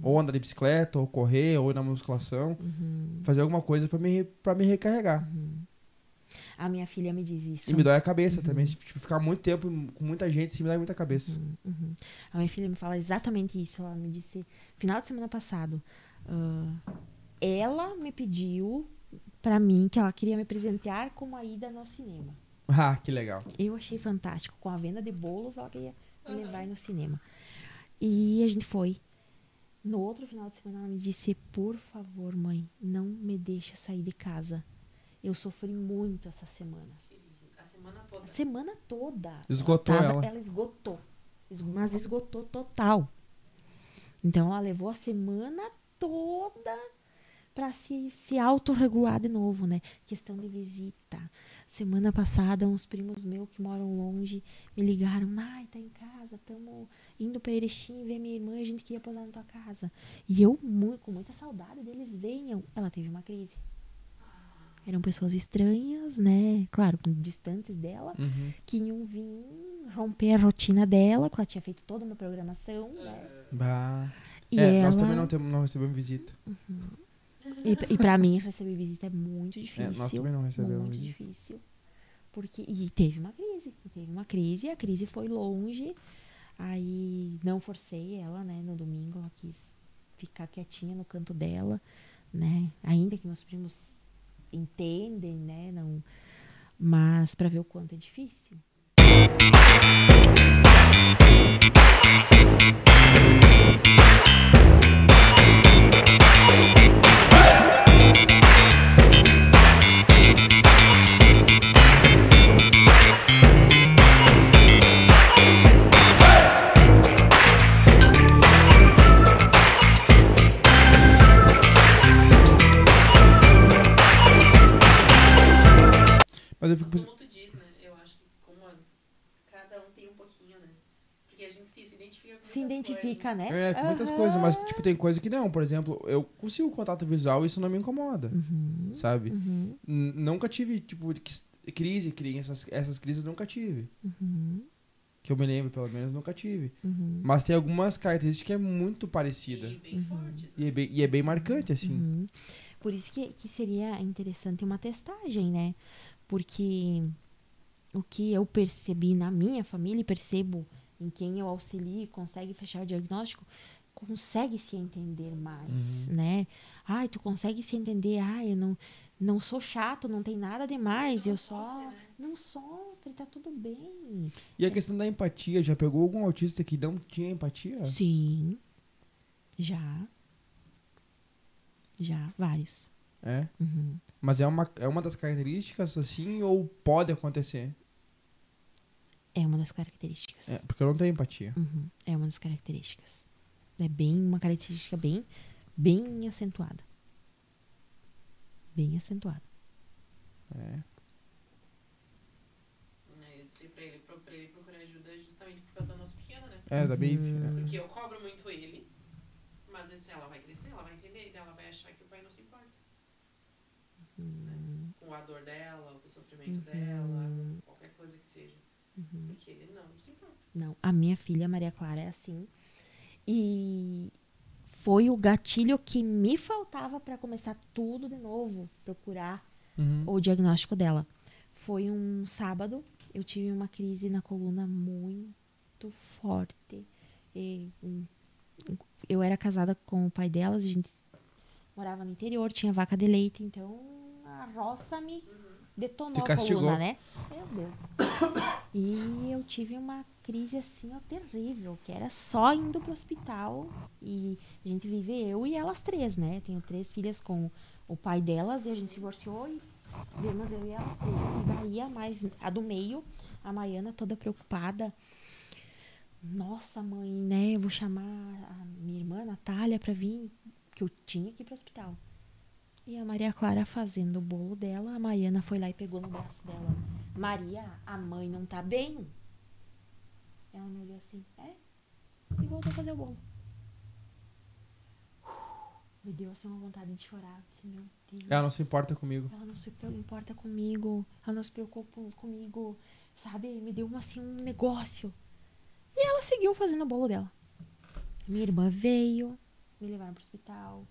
Ou andar de bicicleta, ou correr, ou ir na musculação. Fazer alguma coisa pra me recarregar. A minha filha me diz isso. E me dói a cabeça também. Tipo, ficar muito tempo com muita gente, me dói muita cabeça. A minha filha me fala exatamente isso. Ela me disse, final de semana passado, ela me pediu pra mim que ela queria me presentear com uma ida no cinema. Que legal. Eu achei fantástico. Com a venda de bolos, ela queria me levar no cinema. E a gente foi. No outro final de semana, ela me disse, por favor, mãe, não me deixa sair de casa. Eu sofri muito essa semana. A semana toda? A semana toda. Esgotou ela? Ela esgotou. Mas esgotou total. Então, ela levou a semana toda para se autorregular de novo, né? Questão de visita. Semana passada, uns primos meus que moram longe me ligaram. Tá em casa, estamos indo para Erechim ver minha irmã, a gente queria posar na tua casa. E eu, com muita saudade deles, venham. Ela teve uma crise. Eram pessoas estranhas, né? Claro, distantes dela, que iam vir romper a rotina dela, porque ela tinha feito toda uma programação, né? E nós também não recebemos visita. E pra mim, receber visita é muito difícil. Nós também não recebemos muito visita. difícil. E teve uma crise. A crise foi longe. Aí não forcei ela, né? No domingo, ela quis ficar quietinha no canto dela, né? Ainda que meus primos entendem, né? Não, mas para ver o quanto é difícil. Mas eu fico Como tu diz, né? Eu acho que como cada um tem um pouquinho, né? Porque a gente se identifica com identifica, coisas. né? com muitas coisas, mas tipo, tem coisa que não. Por exemplo, eu consigo contato visual e isso não me incomoda. Sabe? Nunca tive, tipo, crise, essas crises eu nunca tive. Que eu me lembro, pelo menos, nunca tive. Mas tem algumas características que é muito parecida. E bem fortes. E é bem marcante, assim. Por isso que seria interessante uma testagem, né? Porque o que eu percebi na minha família e percebo em quem eu auxilio, consegue fechar o diagnóstico, consegue se entender mais, né? Tu consegue se entender, eu não sou chato, não tem nada demais, eu só não sofre, tá tudo bem. E a questão da empatia, já pegou algum autista que não tinha empatia? Sim, já, vários. É? Mas é uma das características, assim, ou pode acontecer? É uma das características. Porque eu não tenho empatia. É uma das características. É uma característica bem acentuada. Bem acentuada. Eu disse pra ele procurar ajuda justamente por causa da nossa pequena, né? Da Baby. Porque eu cobro muito ele, mas eu disse, ela vai crescer, ela vai entender, e ela vai achar que o pai não se importa. Né? Com a dor dela, com o sofrimento dela, qualquer coisa que seja. Porque ele não se importa. Não, a minha filha, Maria Clara, é assim. E foi o gatilho que me faltava para começar tudo de novo, procurar o diagnóstico dela. Foi um sábado, eu tive uma crise na coluna muito forte. Eu era casada com o pai delas, a gente morava no interior, tinha vaca de leite, então a roça me detonou a coluna, né? Meu Deus. E eu tive uma crise assim, ó, terrível, que era só indo pro hospital. E a gente vive eu e elas três, né? Eu tenho 3 filhas com o pai delas e a gente se divorciou e vivemos eu e elas 3. E daí a do meio, a Maiana toda preocupada. Nossa, mãe, né? Eu vou chamar a minha irmã, Natália, pra vir, que eu tinha que ir pro hospital. E a Maria Clara fazendo o bolo dela, a Maiana foi lá e pegou no braço dela. Maria, a mãe não tá bem? Ela me olhou assim, e voltou a fazer o bolo. Me deu assim uma vontade de chorar. Assim, meu Deus. Ela não se importa comigo. Ela não se importa comigo. Ela não se preocupa comigo. Sabe? Me deu assim um negócio. E ela seguiu fazendo o bolo dela. Minha irmã veio, me levaram pro hospital.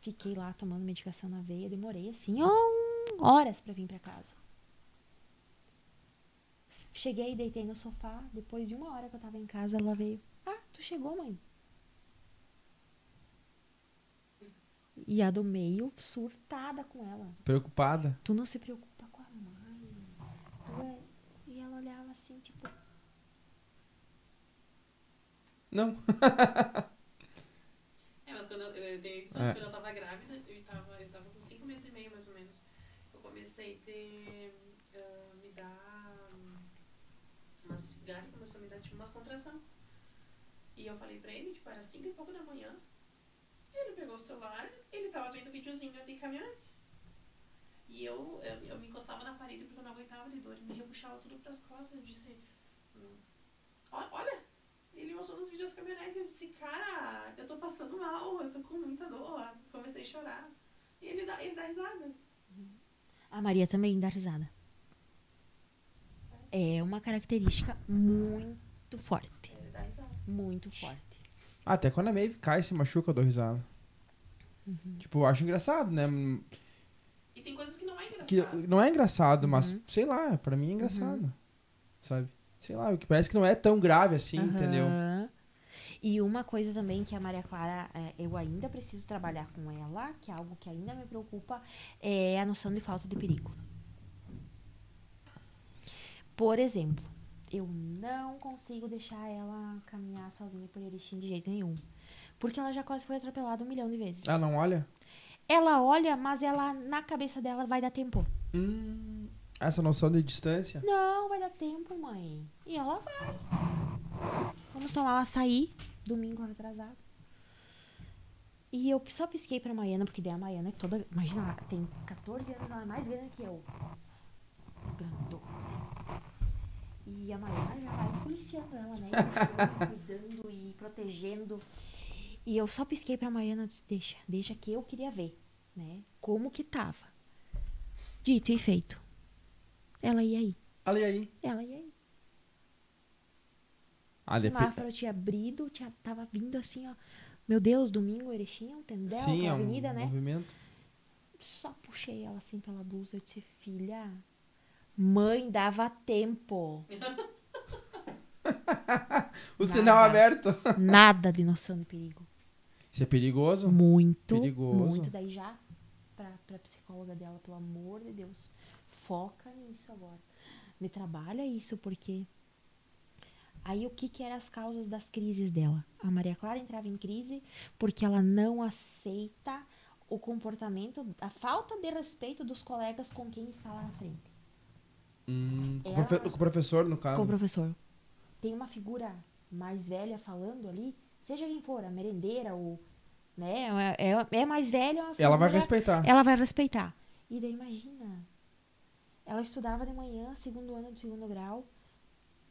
Fiquei lá tomando medicação na veia. Demorei assim, horas pra vir pra casa. Cheguei, deitei no sofá. Depois de 1 hora que eu tava em casa, ela veio. Ah, tu chegou, mãe? E a do meio, surtada com ela. Preocupada? Tu não se preocupa com a mãe. E ela olhava assim, tipo... Não. Mas quando eu tenho quando eu tava grávida, eu tava com 5 meses e meio, mais ou menos. Eu comecei a ter... me dar... umas fisgadas, começou a me dar, tipo, umas contração. E eu falei pra ele, tipo, era 5 e pouco da manhã. Ele pegou o celular, ele tava vendo videozinho de caminhonete. E eu me encostava na parede porque eu não aguentava de dor. E me repuxava tudo pras costas. Eu disse, olha, ele mostrou nos vídeos da caminhonete. Eu disse, cara, eu tô passando mal, eu tô com muita dor. Comecei a chorar. E ele dá risada. A Maria também dá risada. É uma característica muito forte. Ele dá risada. Muito forte. Até quando a Maeve cai e se machuca, eu dou risada. Tipo, eu acho engraçado, né? E tem coisas que não é engraçado. Que não é engraçado, mas, sei lá, pra mim é engraçado. Sabe? Sei lá, o que parece que não é tão grave assim, entendeu? E uma coisa também que a Maria Clara, eu ainda preciso trabalhar com ela, que é algo que ainda me preocupa, é a noção de falta de perigo. Por exemplo, eu não consigo deixar ela caminhar sozinha por Erechim de jeito nenhum. Porque ela já quase foi atropelada 1 milhão de vezes. Ah, não olha? Ela olha, mas ela, na cabeça dela, vai dar tempo. Essa noção de distância? Não, vai dar tempo, mãe. E ela vai. Vamos tomar um açaí, domingo atrasado. E eu só pisquei pra Maiana, porque daí a Maiana é toda... Imagina, ela tem 14 anos, ela é mais grande que eu. Grandona, assim. E a Maiana já vai policiando ela, né? E cuidando e protegendo. E eu só pisquei pra Maiana e disse, deixa que eu queria ver, né? Como que tava. Dito e feito. Ela ia aí. Ela ia aí. Ela ia aí. Ah, O semáforo tinha abrido, tava vindo assim, ó. Meu Deus, domingo, Erechim, entendeu? Sim, Aquela é um avenida, né? movimento. Só puxei ela assim pela blusa. Eu disse, filha, mãe, dava tempo. O sinal aberto. Nada de noção de perigo. Isso é perigoso? Muito, Perigoso. muito. Daí já, pra psicóloga dela, pelo amor de Deus, foca nisso agora. Me trabalha isso, porque... Aí o que eram as causas das crises dela? A Maria Clara entrava em crise porque ela não aceita o comportamento, a falta de respeito dos colegas com quem está lá na frente. Com o professor, no caso. Com o professor. Tem uma figura mais velha falando ali, seja quem for, a merendeira, ou, né, é mais velha. Ela vai respeitar. Ela vai respeitar. E daí imagina, ela estudava de manhã, 2º ano do 2º grau,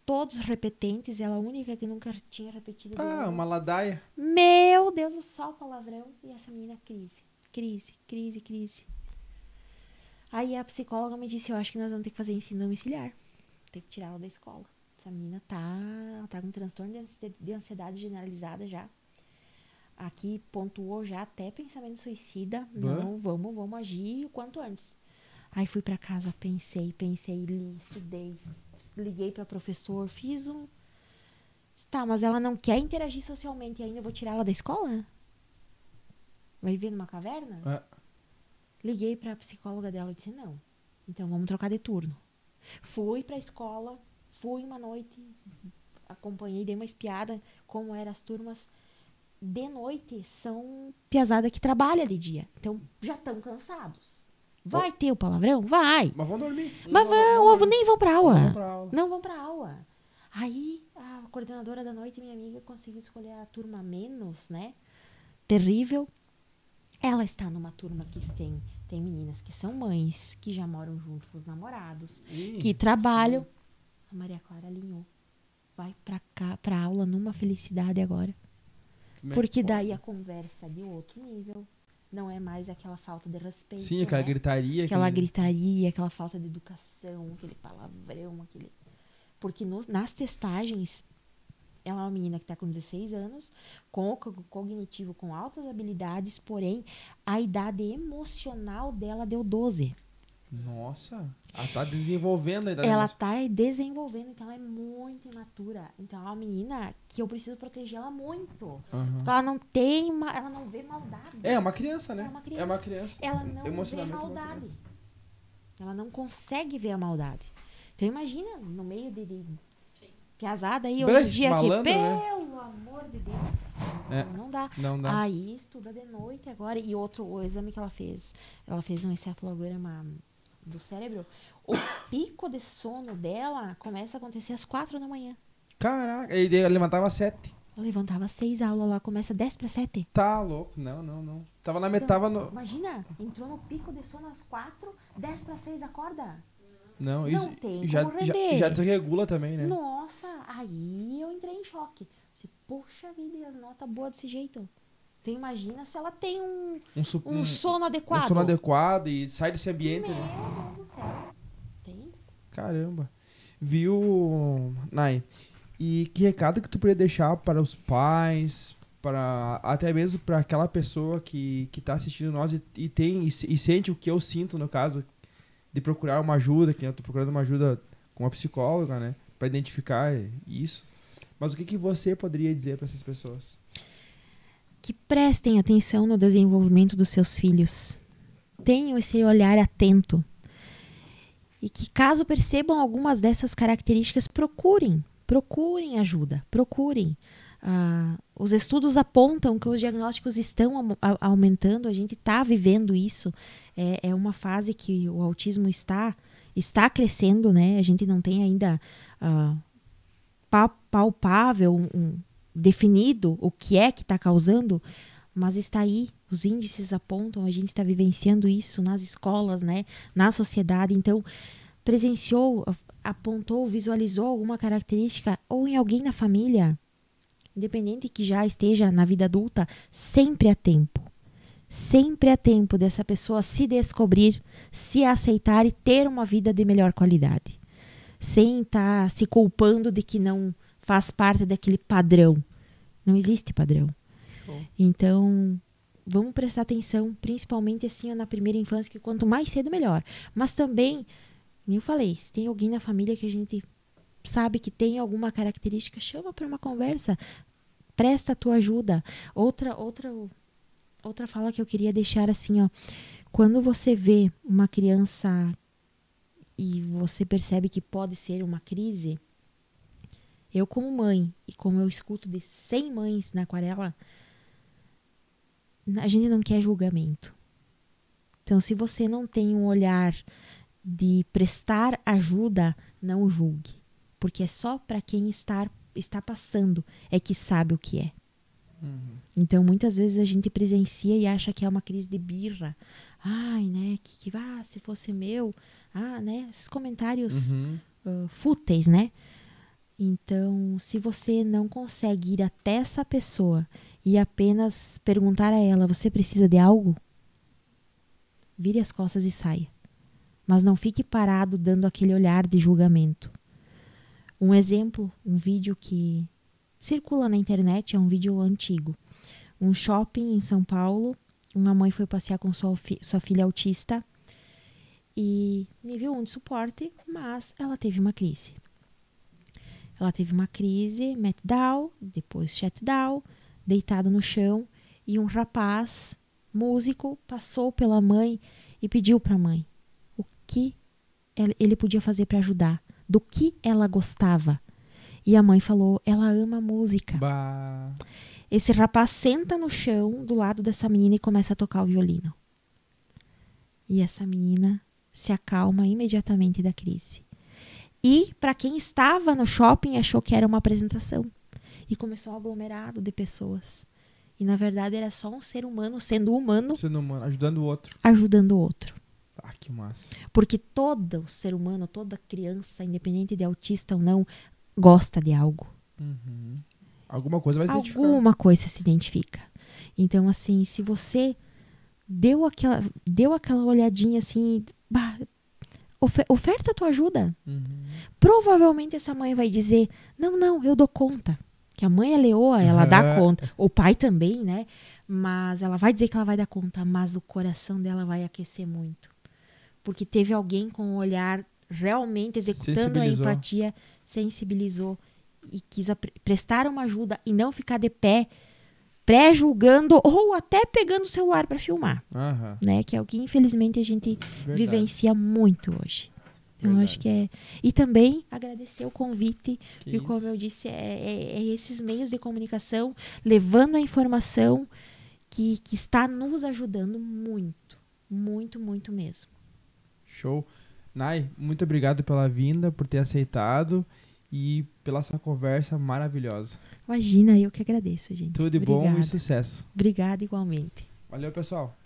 todos repetentes, ela a única que nunca tinha repetido. Uma ladaia. Meu Deus, só palavrão. E essa menina, crise. Aí a psicóloga me disse, eu acho que nós vamos ter que fazer ensino domiciliar. Tem que tirar ela da escola. essa menina tá com transtorno de ansiedade generalizada já. Aqui pontuou já até pensamento suicida. Não, vamos agir o quanto antes. Aí fui pra casa, pensei, li, estudei, liguei pra professor, fiz um... Tá, mas ela não quer interagir socialmente e ainda eu vou tirar ela da escola? Vai viver numa caverna? Liguei pra psicóloga dela e disse, não, então vamos trocar de turno. Fui pra escola, fui uma noite, acompanhei, dei uma espiada como eram as turmas. De noite são piazada que trabalha de dia. Então já estão cansados. Vai ter o palavrão? Vai. Mas vão dormir. Mas nem vão pra aula. aula. Não vão pra aula. Aí a coordenadora da noite, minha amiga, conseguiu escolher a turma menos, né? Terrível. Ela está numa turma que tem meninas que são mães, que já moram junto com os namorados, que trabalham. Sim. A Maria Clara alinhou. Vai pra aula numa felicidade agora. Porque daí a conversa é de outro nível. Não é mais aquela falta de respeito. Sim, aquela gritaria. Aquela gritaria, aquela falta de educação, aquele palavrão, Porque nas testagens, ela é uma menina que está com 16 anos, com o cognitivo, com altas habilidades, porém, a idade emocional dela deu 12. Nossa, ela tá desenvolvendo a idade. Ela tá desenvolvendo, então ela é muito imatura. Então ela é uma menina que eu preciso proteger ela muito. Porque ela não ela não vê maldade. É uma criança, né? É uma criança. Ela não vê maldade. Ela não consegue ver a maldade. Então imagina, no meio de piazada aí, hoje em dia malandro, que, né? pelo amor de Deus, não dá. Aí estuda de noite agora. E o exame que ela fez um encefalograma do cérebro, o pico de sono dela começa a acontecer às 4 da manhã. Caraca, ele levantava às 7. Ela levantava às 6, a aula lá começa 10 para 7. Tá louco, não. Tava na metade. Então, imagina, entrou no pico de sono às 4, 10 para 6 acorda. Não, isso tem já desregula também, né? Nossa, aí eu entrei em choque. Poxa vida, e as notas boas desse jeito. Então imagina se ela tem um sono adequado. Um sono adequado e sai desse ambiente. Meu Deus do céu. Tem? Caramba. Viu, Nai? E que recado que tu poderia deixar para os pais, até mesmo para aquela pessoa que tá assistindo nós e sente o que eu sinto, no caso, de procurar uma ajuda, que eu tô procurando uma ajuda com uma psicóloga, né? Para identificar isso. Mas o que você poderia dizer para essas pessoas? Que prestem atenção no desenvolvimento dos seus filhos. Tenham esse olhar atento. E que caso percebam algumas dessas características, procurem ajuda, procurem. Os estudos apontam que os diagnósticos estão aumentando, a gente está vivendo isso. É uma fase que o autismo está crescendo, né? A gente não tem ainda palpável, definido o que é que está causando, mas está aí, os índices apontam, a gente está vivenciando isso nas escolas, né, na sociedade. Então, presenciou, apontou, visualizou alguma característica ou em alguém na família, independente que já esteja na vida adulta, sempre há tempo dessa pessoa se descobrir, se aceitar e ter uma vida de melhor qualidade, sem estar se culpando de que não faz parte daquele padrão. Não existe padrão. Show. Então, vamos prestar atenção, principalmente assim na primeira infância, que quanto mais cedo, melhor. Mas também, como eu falei, se tem alguém na família que a gente sabe que tem alguma característica, chama para uma conversa, presta a tua ajuda. Outra fala que eu queria deixar assim, ó, quando você vê uma criança e você percebe que pode ser uma crise, eu como mãe, e como eu escuto de 100 mães na Aquarela, a gente não quer julgamento. Então, se você não tem um olhar de prestar ajuda, não julgue. Porque é só para quem está passando é que sabe o que é. Uhum. Então, muitas vezes a gente presencia e acha que é uma crise de birra. Ai, né, se fosse meu... né, esses comentários fúteis, né? Então, se você não consegue ir até essa pessoa e apenas perguntar a ela, você precisa de algo? Vire as costas e saia. Mas não fique parado dando aquele olhar de julgamento. Um exemplo, um vídeo que circula na internet, é um vídeo antigo. Um shopping em São Paulo, uma mãe foi passear com sua filha autista e nível 1 de suporte, mas ela teve uma crise. Ela teve uma crise, meltdown, depois shutdown, deitada no chão, e um rapaz, músico, passou pela mãe e pediu para a mãe o que ele podia fazer para ajudar, do que ela gostava. E a mãe falou, ela ama música. Bah. Esse rapaz senta no chão do lado dessa menina e começa a tocar o violino. E essa menina se acalma imediatamente da crise. E, para quem estava no shopping, achou que era uma apresentação. E começou um aglomerado de pessoas. E, na verdade, era só um ser humano, sendo humano, Ajudando o outro. ajudando o outro. Ah, que massa. Porque todo ser humano, toda criança, independente de autista ou não, gosta de algo. Uhum. Alguma coisa vai se identificar. Alguma coisa se identifica. Então, assim, se você deu aquela olhadinha assim, bah, oferta a tua ajuda. Uhum. Provavelmente essa mãe vai dizer, não, eu dou conta. Que a mãe é leoa, ela dá conta. O pai também, né? Mas ela vai dizer que ela vai dar conta, mas o coração dela vai aquecer muito. Porque teve alguém com o olhar realmente executando a empatia, sensibilizou e quis prestar uma ajuda e não ficar de pé, pré-julgando ou até pegando o celular para filmar. Aham. Né? Que é o que infelizmente a gente vivencia muito hoje. Então, eu acho que é... E também agradecer o convite. E como eu disse, é esses meios de comunicação, levando a informação que está nos ajudando muito. Muito, muito mesmo. Show. Nai, muito obrigado pela vinda, por ter aceitado e pela essa conversa maravilhosa. Imagina, eu que agradeço, gente. Tudo de bom e sucesso. Obrigada igualmente. Valeu, pessoal.